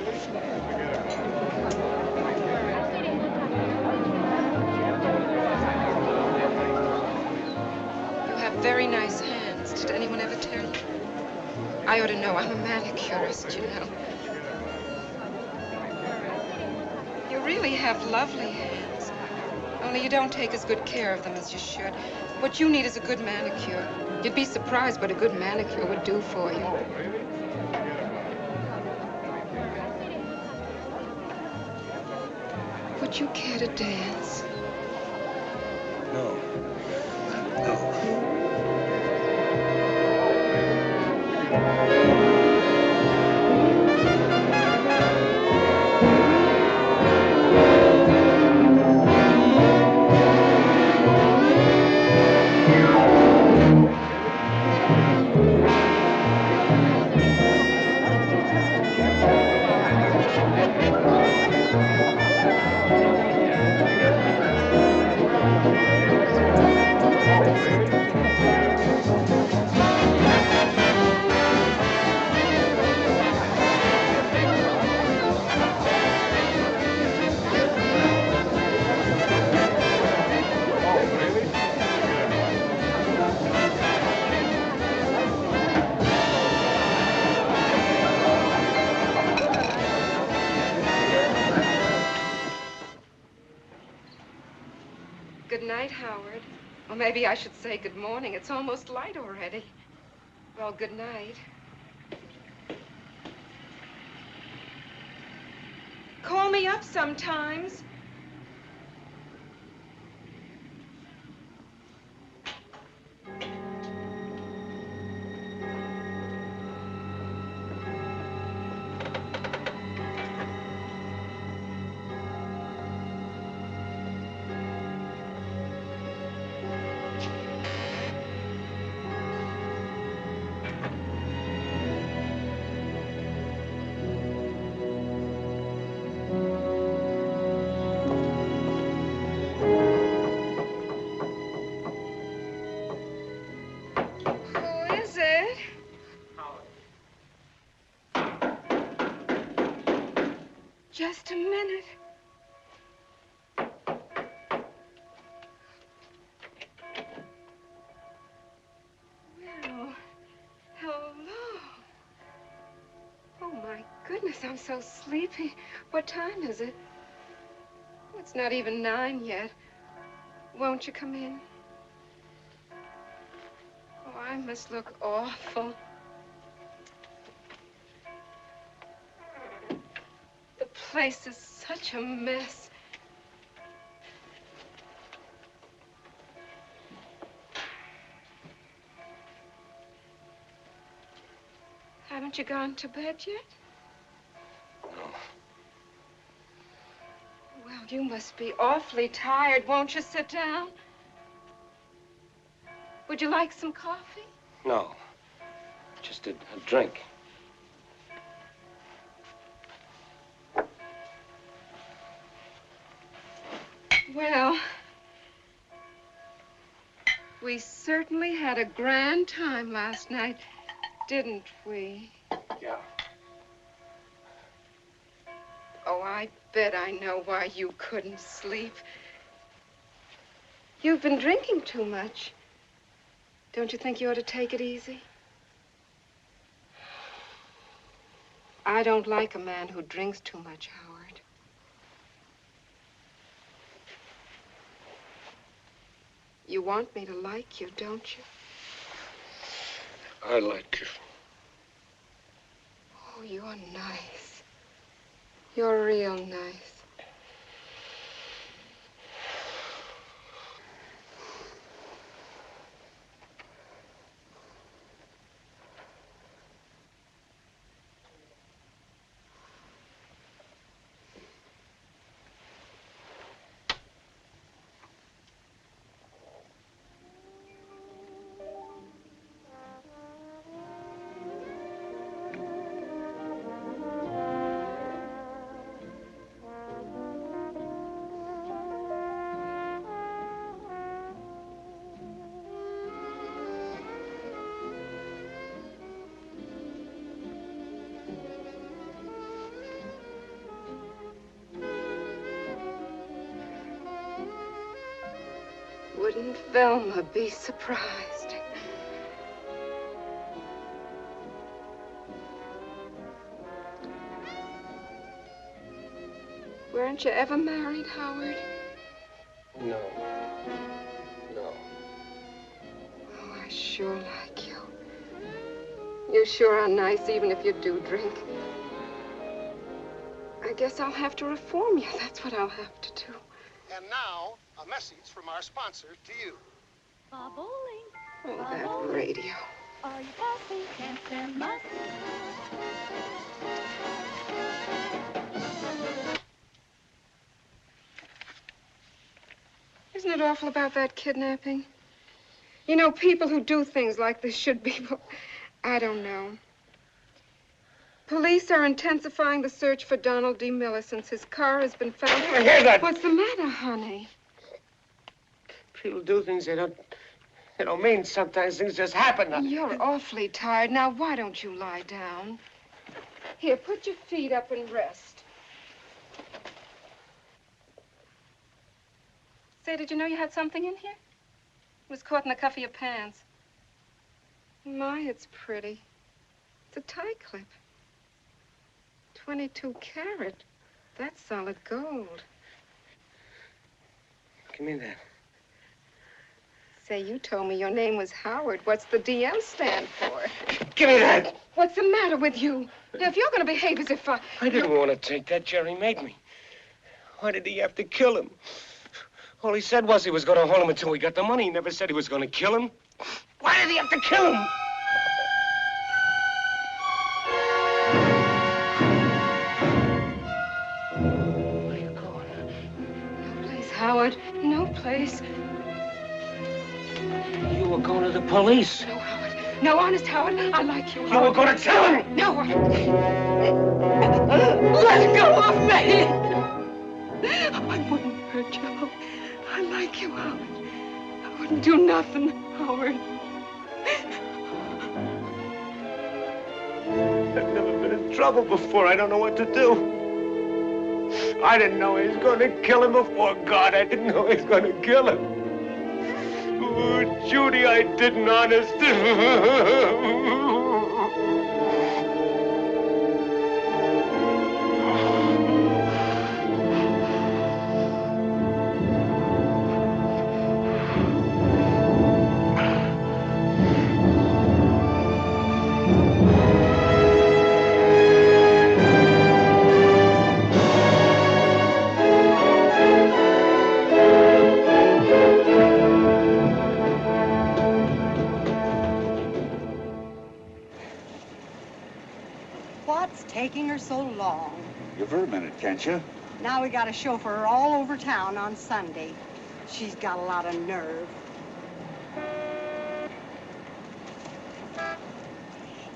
You have very nice hands. Did anyone ever tell you? I ought to know. I'm a manicurist, you know. You really have lovely hands. Only you don't take as good care of them as you should. What you need is a good manicure. You'd be surprised what a good manicure would do for you. Would you care to dance? No. Good night, Howard. Or maybe I should say good morning. It's almost light already. Well, good night. Call me up sometimes. Just a minute. Well, hello. Oh, my goodness, I'm so sleepy. What time is it? Oh, it's not even 9 yet. Won't you come in? Oh, I must look awful. The place is such a mess. Haven't you gone to bed yet? No. Well, You must be awfully tired. Won't you sit down? Would you like some coffee? No. Just a drink. Well, we certainly had a grand time last night, didn't we? Yeah. Oh, I bet I know why you couldn't sleep. You've been drinking too much. Don't you think you ought to take it easy? I don't like a man who drinks too much, Howard. You want me to like you, don't you? I like you. Oh, you're nice. You're real nice. Wouldn't Velma be surprised? Weren't you ever married, Howard? No. No. Oh, I sure like you. You sure are nice, even if you do drink. I guess I'll have to reform you. That's what I'll have to do. And now, a message from our sponsor to you. Oh, that radio. Are you passing? Can't stand must. Isn't it awful about that kidnapping? You know, people who do things like this should be... I don't know. Police are intensifying the search for Donald D. Miller since his car has been found. I hear that. What's the matter, honey? People do things they don't mean. Sometimes things just happen. You're awfully tired. Now, why don't you lie down? Here, put your feet up and rest. Say, did you know you had something in here? It was caught in the cuff of your pants. My, it's pretty. It's a tie clip. 22 carat. That's solid gold. Give me that. Say, you told me your name was Howard. What's the DM stand for? Give me that. What's the matter with you? Now, if you're going to behave as if I didn't want to take that. Jerry made me. Why did he have to kill him? All he said was he was going to hold him until we got the money. He never said he was going to kill him. Why did he have to kill him? Howard, no place. You were going to the police. No, Howard. No, honest, Howard. I like you, Howard. You were going to tell him. No. Let go of me. I wouldn't hurt you, Howard. I like you, Howard. I wouldn't do nothing, Howard. I've never been in trouble before. I don't know what to do. I didn't know he was going to kill him before God. I didn't know he was going to kill him. Oh, Judy, I didn't, honest. What's taking her so long? Give her a minute, can't you? Now we got a chauffeur all over town on Sunday. She's got a lot of nerve.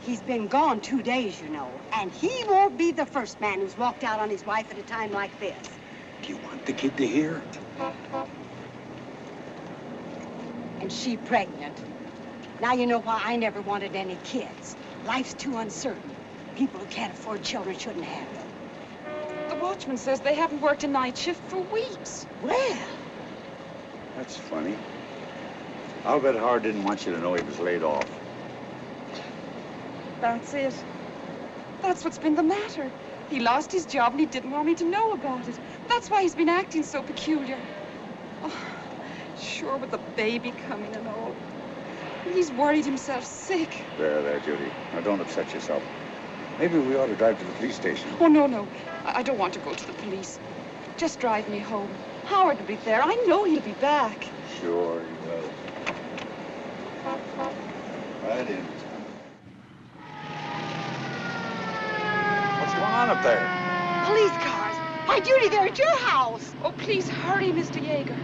He's been gone 2 days, you know, and he won't be the first man who's walked out on his wife at a time like this. Do you want the kid to hear? And she pregnant. Now you know why I never wanted any kids. Life's too uncertain. People who can't afford children shouldn't have them. The watchman says they haven't worked a night shift for weeks. Well, That's funny. I'll bet Howard didn't want you to know he was laid off. That's it. That's what's been the matter. He lost his job and he didn't want me to know about it. That's why he's been acting so peculiar. Oh, sure, with the baby coming and all. He's worried himself sick. There, Judy. Now, don't upset yourself. Maybe we ought to drive to the police station. Oh, no. I don't want to go to the police. Just drive me home. Howard will be there. I know he'll be back. Sure he will. Right in. What's going on up there? police cars. Why, Judy, they're at your house. Oh, please hurry, Mr. Yeager.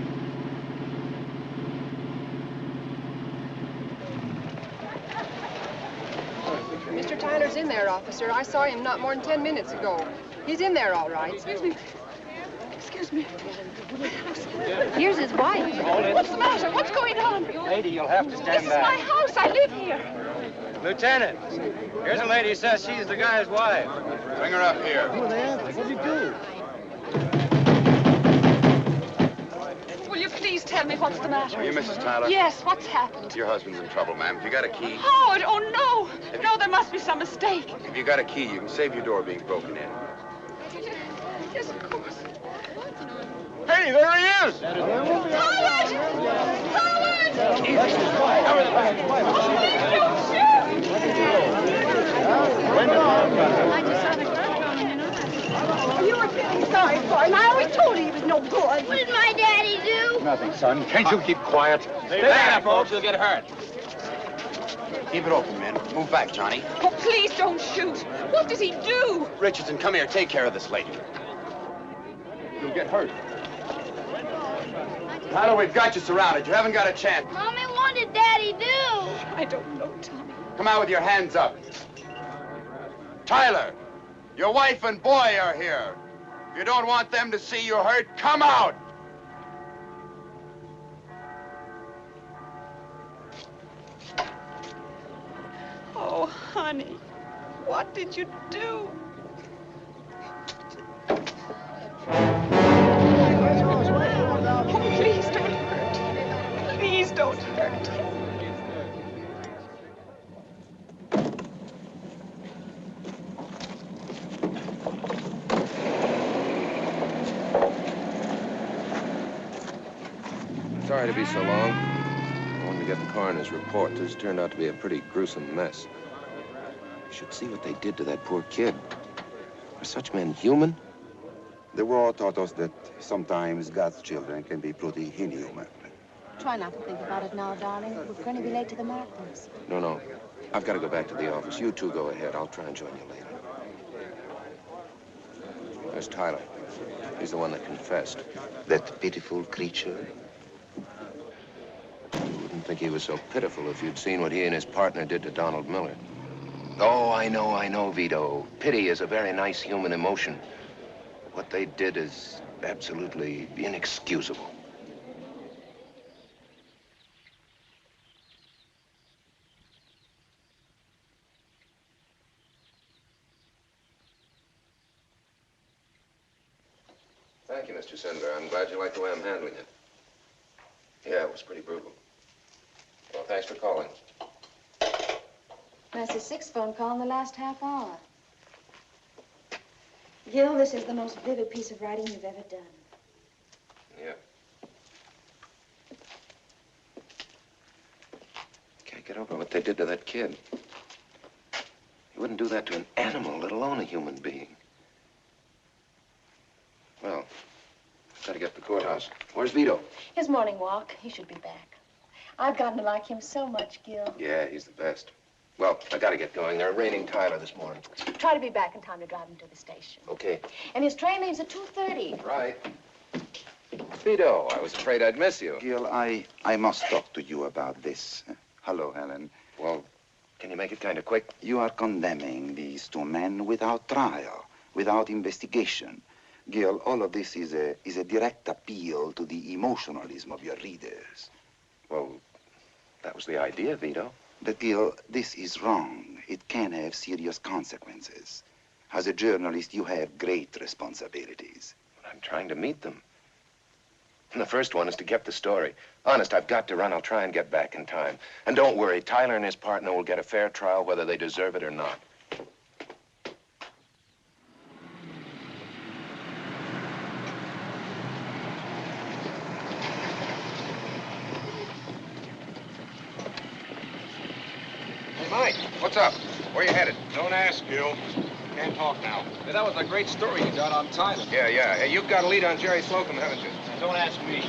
Mr. Tyler's in there, officer. I saw him not more than 10 minutes ago. He's in there, all right. Excuse me. Excuse me. Here's his wife. What's the matter? What's going on? Lady, you'll have to stand This is my house. I live here. Lieutenant, here's a lady who says she's the guy's wife. Bring her up here. Who are they after? What'd you do? Will you please tell me what's the matter? Are you Mrs. Tyler? Yes, what's happened? Your husband's in trouble, ma'am. Have you got a key? Howard, oh no! No, there must be some mistake. If you got a key, you can save your door being broken in. Yes, of course. Hey, there he is! Howard! Howard! You were feeling sorry for him. I always told you he was no good. What did my daddy do? Nothing, son. Can't you keep quiet? Stay back, folks. You'll get hurt. Keep it open, man. Move back, Johnny. Oh, please don't shoot. What did he do? Richardson, come here. Take care of this lady. You'll get hurt. Tyler, we've got you surrounded. You haven't got a chance. Mommy, what did Daddy do? I don't know, Tommy. Come out with your hands up. Tyler, your wife and boy are here. If you don't want them to see you hurt, come out. Oh, honey, what did you do? Oh, please don't hurt. Please don't hurt. Sorry to be so long. I wanted to get the coroner's report. This turned out to be a pretty gruesome mess. You should see what they did to that poor kid. Are such men human? The war taught us that sometimes God's children can be pretty inhuman. Try not to think about it now, darling. We're going to be late to the marathons. No. I've got to go back to the office. You two go ahead. I'll try and join you later. There's Tyler. He's the one that confessed. That pitiful creature. You wouldn't think he was so pitiful if you'd seen what he and his partner did to Donald Miller. Oh, I know, Vito. Pity is a very nice human emotion. What they did is absolutely inexcusable. Thank you, Mr. Sender. I'm glad you like the way I'm handling it. Yeah, it was pretty brutal. Well, thanks for calling. That's the sixth phone call in the last half hour. Gil, this is the most vivid piece of writing you've ever done. Yeah. Can't get over what they did to that kid. You wouldn't do that to an animal, let alone a human being. Well, gotta get to the courthouse. Where's Vito? His morning walk. He should be back. I've gotten to like him so much, Gil. Yeah, he's the best. Well, I gotta get going. They're arraigning Tyler this morning. Try to be back in time to drive him to the station. Okay. And his train leaves at 2:30. Right. Vito, I was afraid I'd miss you. Gil, I must talk to you about this. Hello, Helen. Well, can you make it kind of quick? You are condemning these two men without trial, without investigation. Gil, all of this is a direct appeal to the emotionalism of your readers. Well, that was the idea, Vito. But Gil, this is wrong. It can have serious consequences. As a journalist, you have great responsibilities. I'm trying to meet them. And the first one is to get the story. Honest, I've got to run. I'll try and get back in time. And don't worry, Tyler and his partner will get a fair trial whether they deserve it or not. Hey, Mike, what's up? Where you headed? Don't ask, Gil. Can't talk now. Hey, that was a great story you got on Tyler. Yeah. Hey, you've got a lead on Jerry Slocum, haven't you? Don't ask me.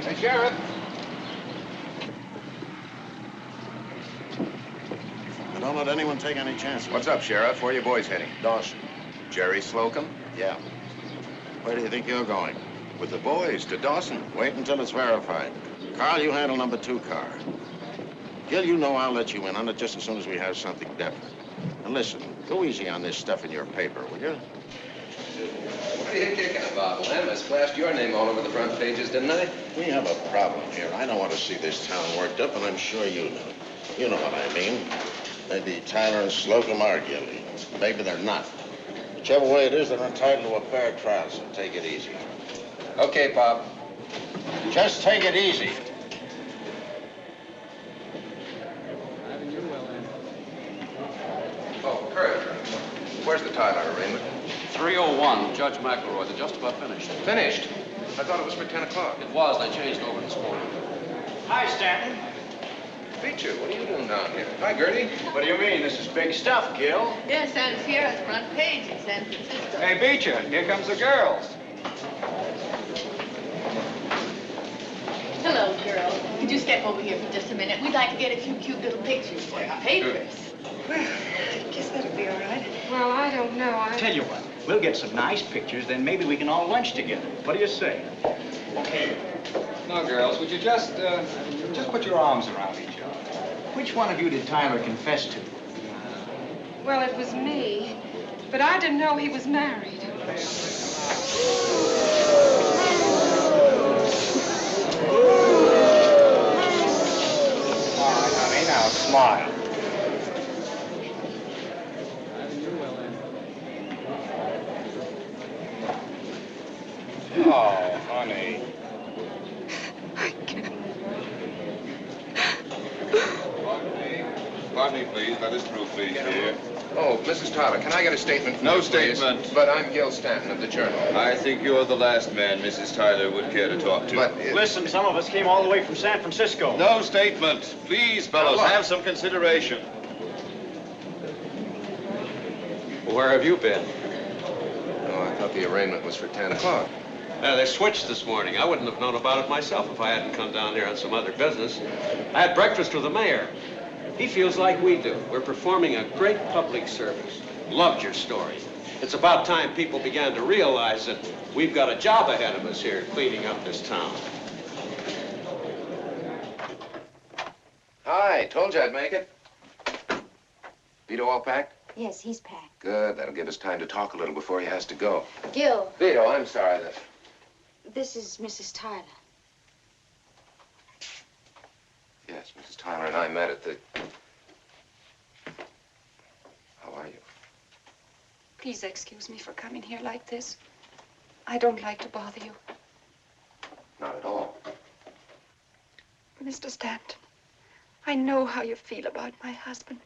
Hey, Sheriff. Don't let anyone take any chances. What's up, Sheriff? Where are you boys heading? Dawson. Jerry Slocum? Yeah. Where do you think you're going? With the boys to Dawson. Wait until it's verified. Carl, you handle number 2 car. Gil, you know I'll let you in on it just as soon as we have something definite. And listen, go easy on this stuff in your paper, will you? What are you kicking about, Lem? I splashed your name all over the front pages, didn't I? We have a problem here. I don't want to see this town worked up, and I'm sure you know. You know what I mean. Maybe Tyler and Slocum are guilty. Maybe they're not. Whichever way it is, they're entitled to a fair trial, so take it easy. Okay, Pop. Just take it easy. Oh, Kurt. Where's the Tyler arraignment? 301, Judge McElroy. They're just about finished. Finished? I thought it was for 10 o'clock. It was. They changed over this morning. Hi, Stanton. Beecher, what are you doing down here? Hi, Gertie. What do you mean? This is big stuff, Gil. Yes, and here at the front page in San Francisco. Hey, Beecher, here comes the girls. Hello, girls. Could you step over here for just a minute? We'd like to get a few cute little pictures for our papers. Well, I guess that'll be all right. Well, I don't know. Tell you what, we'll get some nice pictures, then maybe we can all lunch together. What do you say? Now, girls, would you just put your arms around each other? Which one of you did Tyler confess to? Well, it was me. But I didn't know he was married. All right, honey, now smile. Oh, honey. Pardon me, please. Let us through, please, dear. Oh, Mrs. Tyler, can I get a statement from No you, please? statement. But I'm Gil Stanton of the Journal. I think you're the last man Mrs. Tyler would care to talk to. But Listen, some of us came all the way from San Francisco. No statement. Please, fellows, Now, look. have some consideration. Where have you been? Oh, I thought the arraignment was for 10 o'clock. They switched this morning. I wouldn't have known about it myself if I hadn't come down here on some other business. I had breakfast with the mayor. He feels like we do. We're performing a great public service. Loved your story. It's about time people began to realize that we've got a job ahead of us here cleaning up this town. Hi, told you I'd make it. Vito all packed? Yes, he's packed. Good. That'll give us time to talk a little before he has to go. Gil, Vito, I'm sorry that... this is Mrs. Tyler. Yes, Mrs. Tyler and I met at the... How are you? Please excuse me for coming here like this. I don't like to bother you. Not at all. Mr. Stanton, I know how you feel about my husband.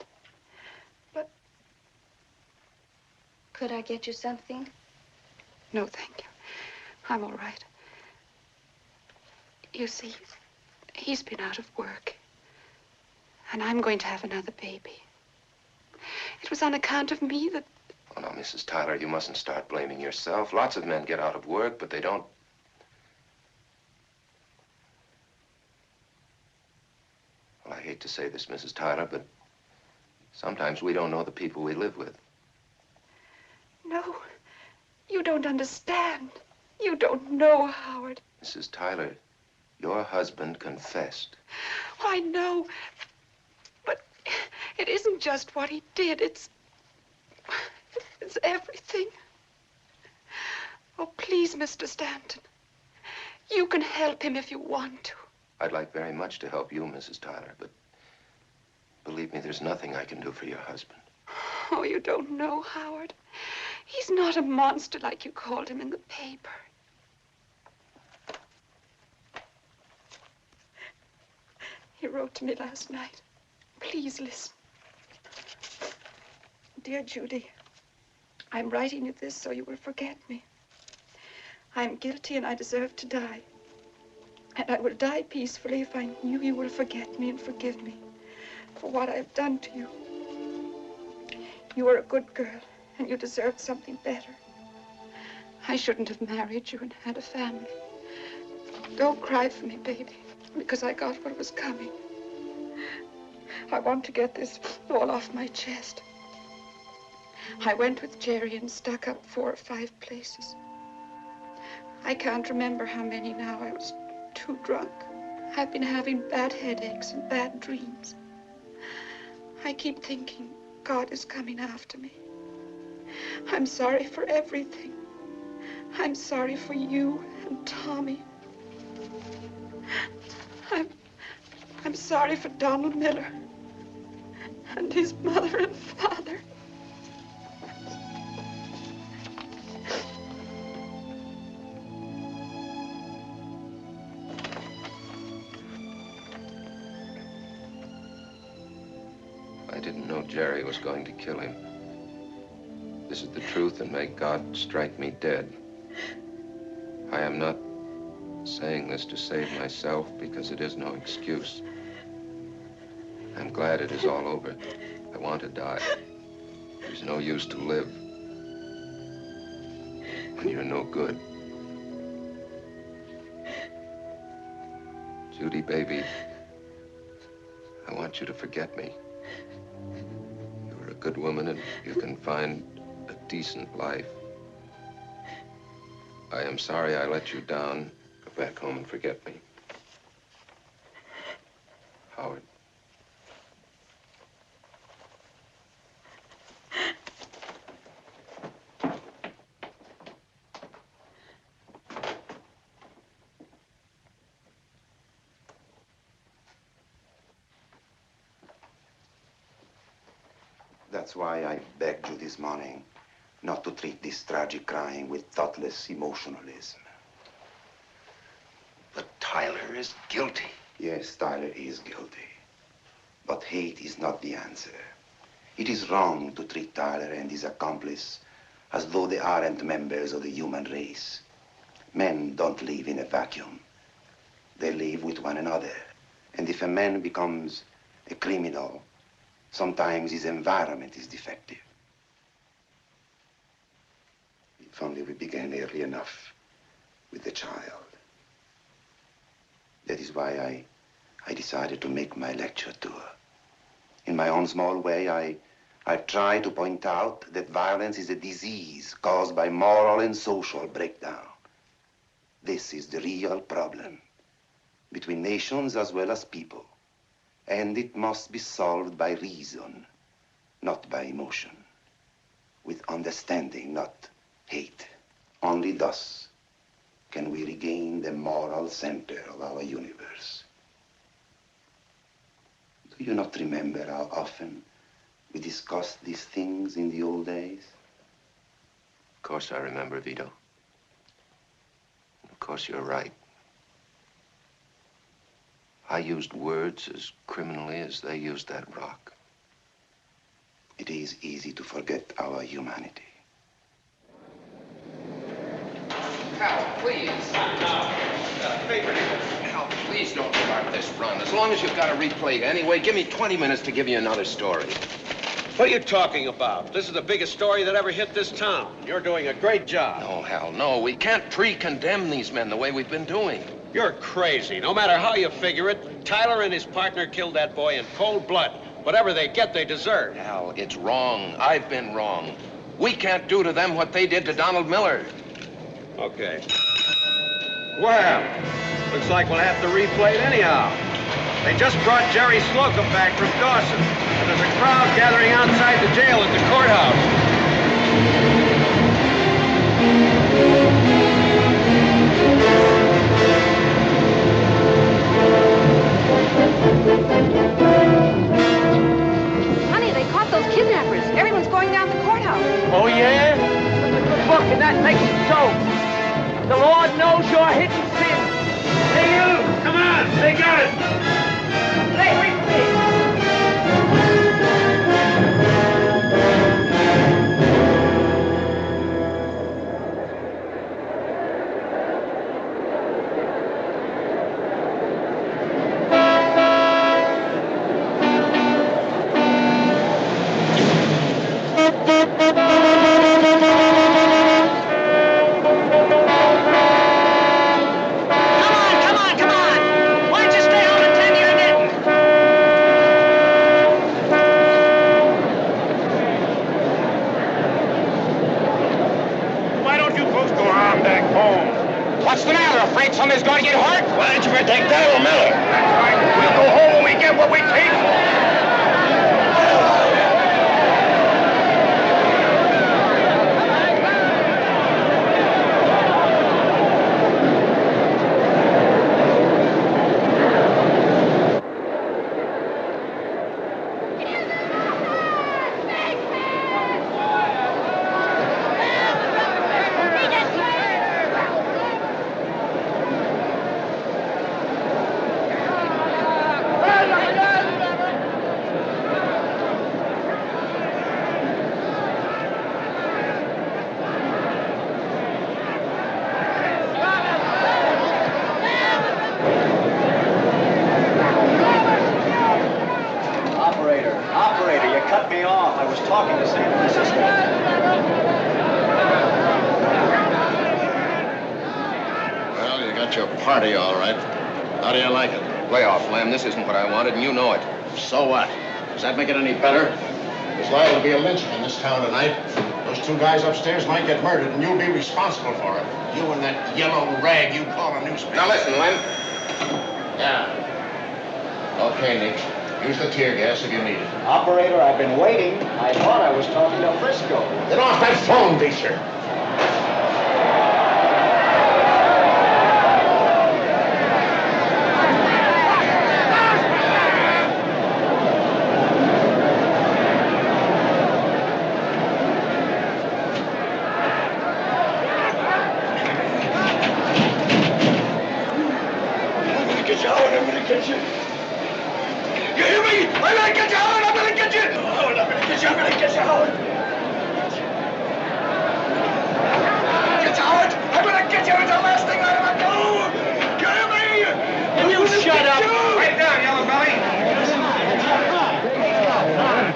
But... could I get you something? No, thank you. I'm all right. You see, he's been out of work. And I'm going to have another baby. It was on account of me that... Oh, no, Mrs. Tyler, you mustn't start blaming yourself. Lots of men get out of work, but they don't... Well, I hate to say this, Mrs. Tyler, but sometimes we don't know the people we live with. No, you don't understand. You don't know, Howard. Mrs. Tyler, your husband confessed. Oh, I know. But it isn't just what he did. It's everything. Oh, please, Mr. Stanton. You can help him if you want to. I'd like very much to help you, Mrs. Tyler, but believe me, there's nothing I can do for your husband. Oh, you don't know, Howard. He's not a monster like you called him in the paper. He wrote to me last night. Please listen. Dear Judy, I'm writing you this so you will forget me. I'm guilty and I deserve to die. And I will die peacefully if I knew you will forget me and forgive me for what I've done to you. You are a good girl and you deserved something better. I shouldn't have married you and had a family. Don't cry for me, baby, because I got what was coming. I want to get this all off my chest. I went with Jerry and stuck up 4 or 5 places. I can't remember how many now. I was too drunk. I've been having bad headaches and bad dreams. I keep thinking God is coming after me. I'm sorry for everything. I'm sorry for you and Tommy. I'm sorry for Donald Miller and his mother and father. I didn't know Jerry was going to kill him. This is the truth, and may God strike me dead. I am not saying this to save myself, because it is no excuse. I'm glad it is all over. I want to die. There's no use to live when you're no good. Judy, baby, I want you to forget me. You're a good woman and you can find a decent life. I am sorry I let you down. Go back home and forget me. Howard. That's why I begged you this morning not to treat this tragic crime with thoughtless emotionalism. But Tyler is guilty. Yes, Tyler is guilty. But hate is not the answer. It is wrong to treat Tyler and his accomplice as though they aren't members of the human race. Men don't live in a vacuum. They live with one another. And if a man becomes a criminal, sometimes his environment is defective. If only we began early enough with the child. That is why I decided to make my lecture tour. In my own small way, I've tried to point out that violence is a disease caused by moral and social breakdown. This is the real problem between nations as well as people. And it must be solved by reason, not by emotion. With understanding, not hate. Only thus can we regain the moral center of our universe. Do you not remember how often we discussed these things in the old days? Of course I remember, Vito. Of course you're right. I used words as criminally as they used that rock. It is easy to forget our humanity. Hal, please. Hal, please don't start this run. As long as you've got a replay anyway, give me 20 minutes to give you another story. What are you talking about? This is the biggest story that ever hit this town. You're doing a great job. No, Hal, no. We can't pre-condemn these men the way we've been doing. You're crazy. No matter how you figure it, Tyler and his partner killed that boy in cold blood. Whatever they get, they deserve. Al, it's wrong. I've been wrong. We can't do to them what they did to Donald Miller. Okay. Well, looks like we'll have to replay it anyhow. They just brought Jerry Slocum back from Dawson, and there's a crowd gathering outside the jail at the courthouse. Honey, they caught those kidnappers. Everyone's going down the courthouse. Oh, yeah? Look at the book, and that makes it so. The Lord knows your hidden sin. Hey, you! Come on! They got it! Hey, wait for me! What's the matter? Afraid somebody's going to get hurt? Why don't you protect Donald Miller? That's right. We'll go home when we get what we paid for. Operator, you cut me off. I was talking to San Francisco. Well, you got your party all right. How do you like it? Lay off, Lem. This isn't what I wanted, and you know it. So what? Does that make it any better? There's liable to be a lynching in this town tonight. Those two guys upstairs might get murdered, and you'll be responsible for it. You and that yellow rag you call a newspaper. Now listen, Lem. Yeah. Okay, Nick. Use the tear gas if you need it. Operator, I've been waiting. I thought I was talking to Frisco. Get off that phone, Beecher. I'm gonna get you. You hear me? I'm gonna get you, Howard! I'm gonna get you! Howard, I'm gonna get you! I'm gonna get you, Howard! Get you, Howard! I'm gonna get you! It's the last thing I ever do! You hear me? Will you shut up? Right down, yellow belly!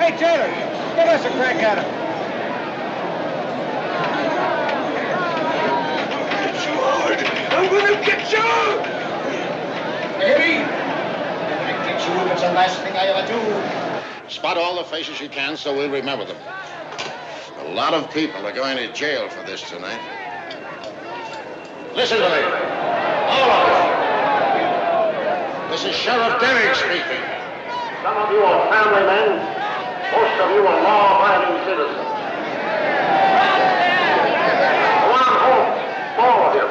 Hey, Taylor, give us a crack at him. Get you, Howard! I'm gonna get you! You hear me? It's the last thing I ever do. Spot all the faces you can so we'll remember them. A lot of people are going to jail for this tonight. Listen to me. All of you. This is Sheriff Deming speaking. Some of you are family men. Most of you are law-abiding citizens. Go on home, all of you.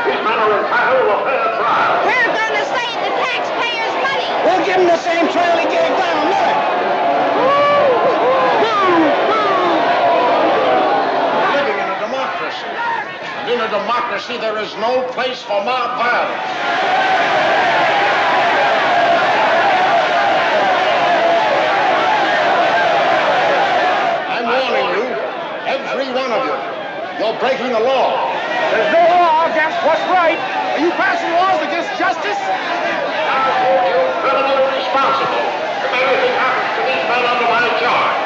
These men are entitled to a fair trial. We're going to save the taxpayers' money. We'll give him the same trial he gave Donald Miller. We're living in a democracy. And in a democracy, there is no place for mob violence. I'm warning you, every one of you. You're breaking the law. There's no law against what's right. Are you passing laws against justice? I hold you criminally responsible if anything happens to these men under my charge.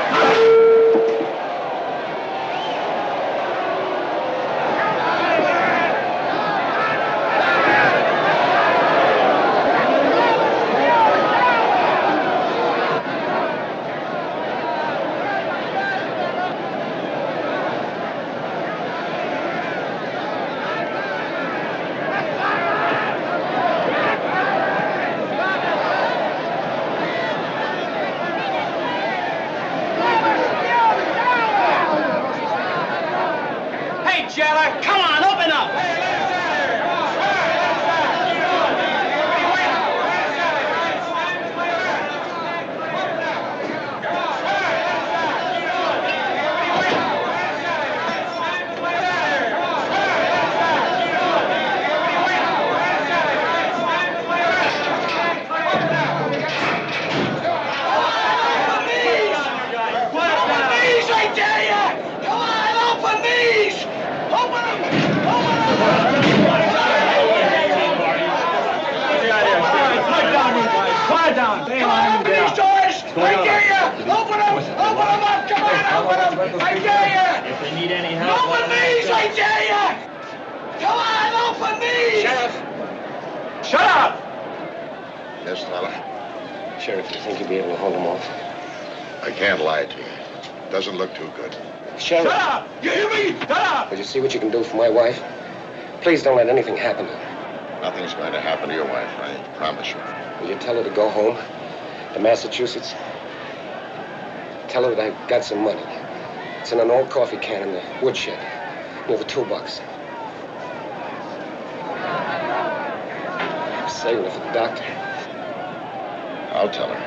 on! Come on, open these doors! I dare you! Open them! Open them up! Come on, open them! I dare you! If they need any help, Open these! I dare you! Come on, open these! Sheriff! Shut up! Yes, Tyler? Sheriff, do you think you'll be able to hold them off? I can't lie to you. Doesn't look too good. Sheriff! Shut up! You hear me? Shut up! Will you see what you can do for my wife? Please don't let anything happen to her. Nothing's going to happen to your wife, I promise you. Will you tell her to go home to Massachusetts? Tell her that I've got some money. It's in an old coffee can in the woodshed near the toolbox. I'm saving it for the doctor. I'll tell her.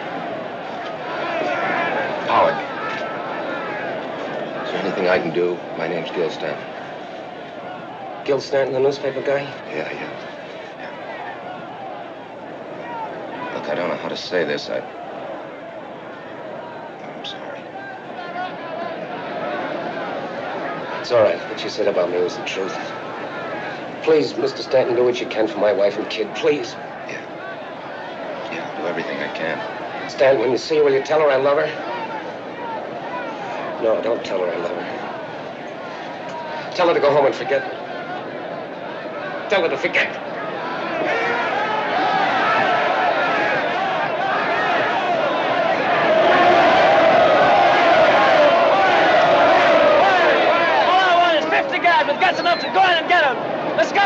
Howard. Is there anything I can do? My name's Gil Stanton. Gil Stanton, the newspaper guy? Yeah. Look, I don't know how to say this. I'm sorry. It's all right. What you said about me was the truth. Please, Mr. Stanton, do what you can for my wife and kid. Please. Yeah, I'll do everything I can. Stanton, when you see her, will you tell her I love her? No, don't tell her I love her. Tell her to go home and forget me. Tell her to forget. All I want is 50 guys with guts enough to go in and get him. Let's go!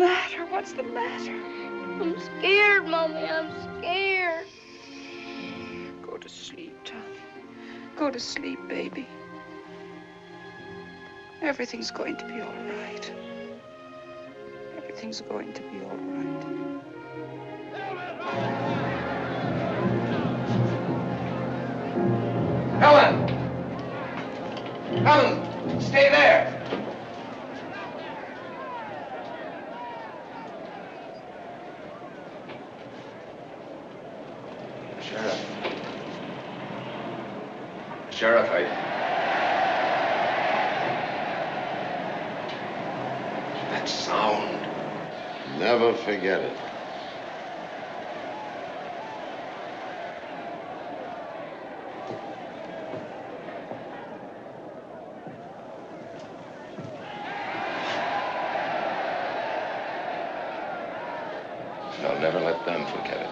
matter? What's the matter? I'm scared, Mommy. I'm scared. Go to sleep, Tommy. Go to sleep, baby. Everything's going to be all right. Everything's going to be all right. Helen! Helen, stay there! Sheriff, that sound. Never forget it. I'll never let them forget it.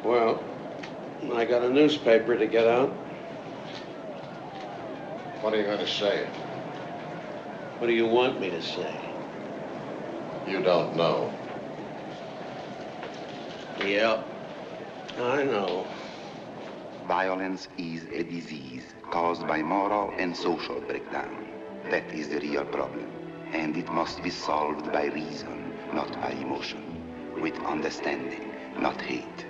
Well, I got a newspaper to get out. What are you going to say? What do you want me to say? You don't know. Yeah, I know. Violence is a disease caused by moral and social breakdown. That is the real problem. And it must be solved by reason, not by emotion. With understanding, not hate.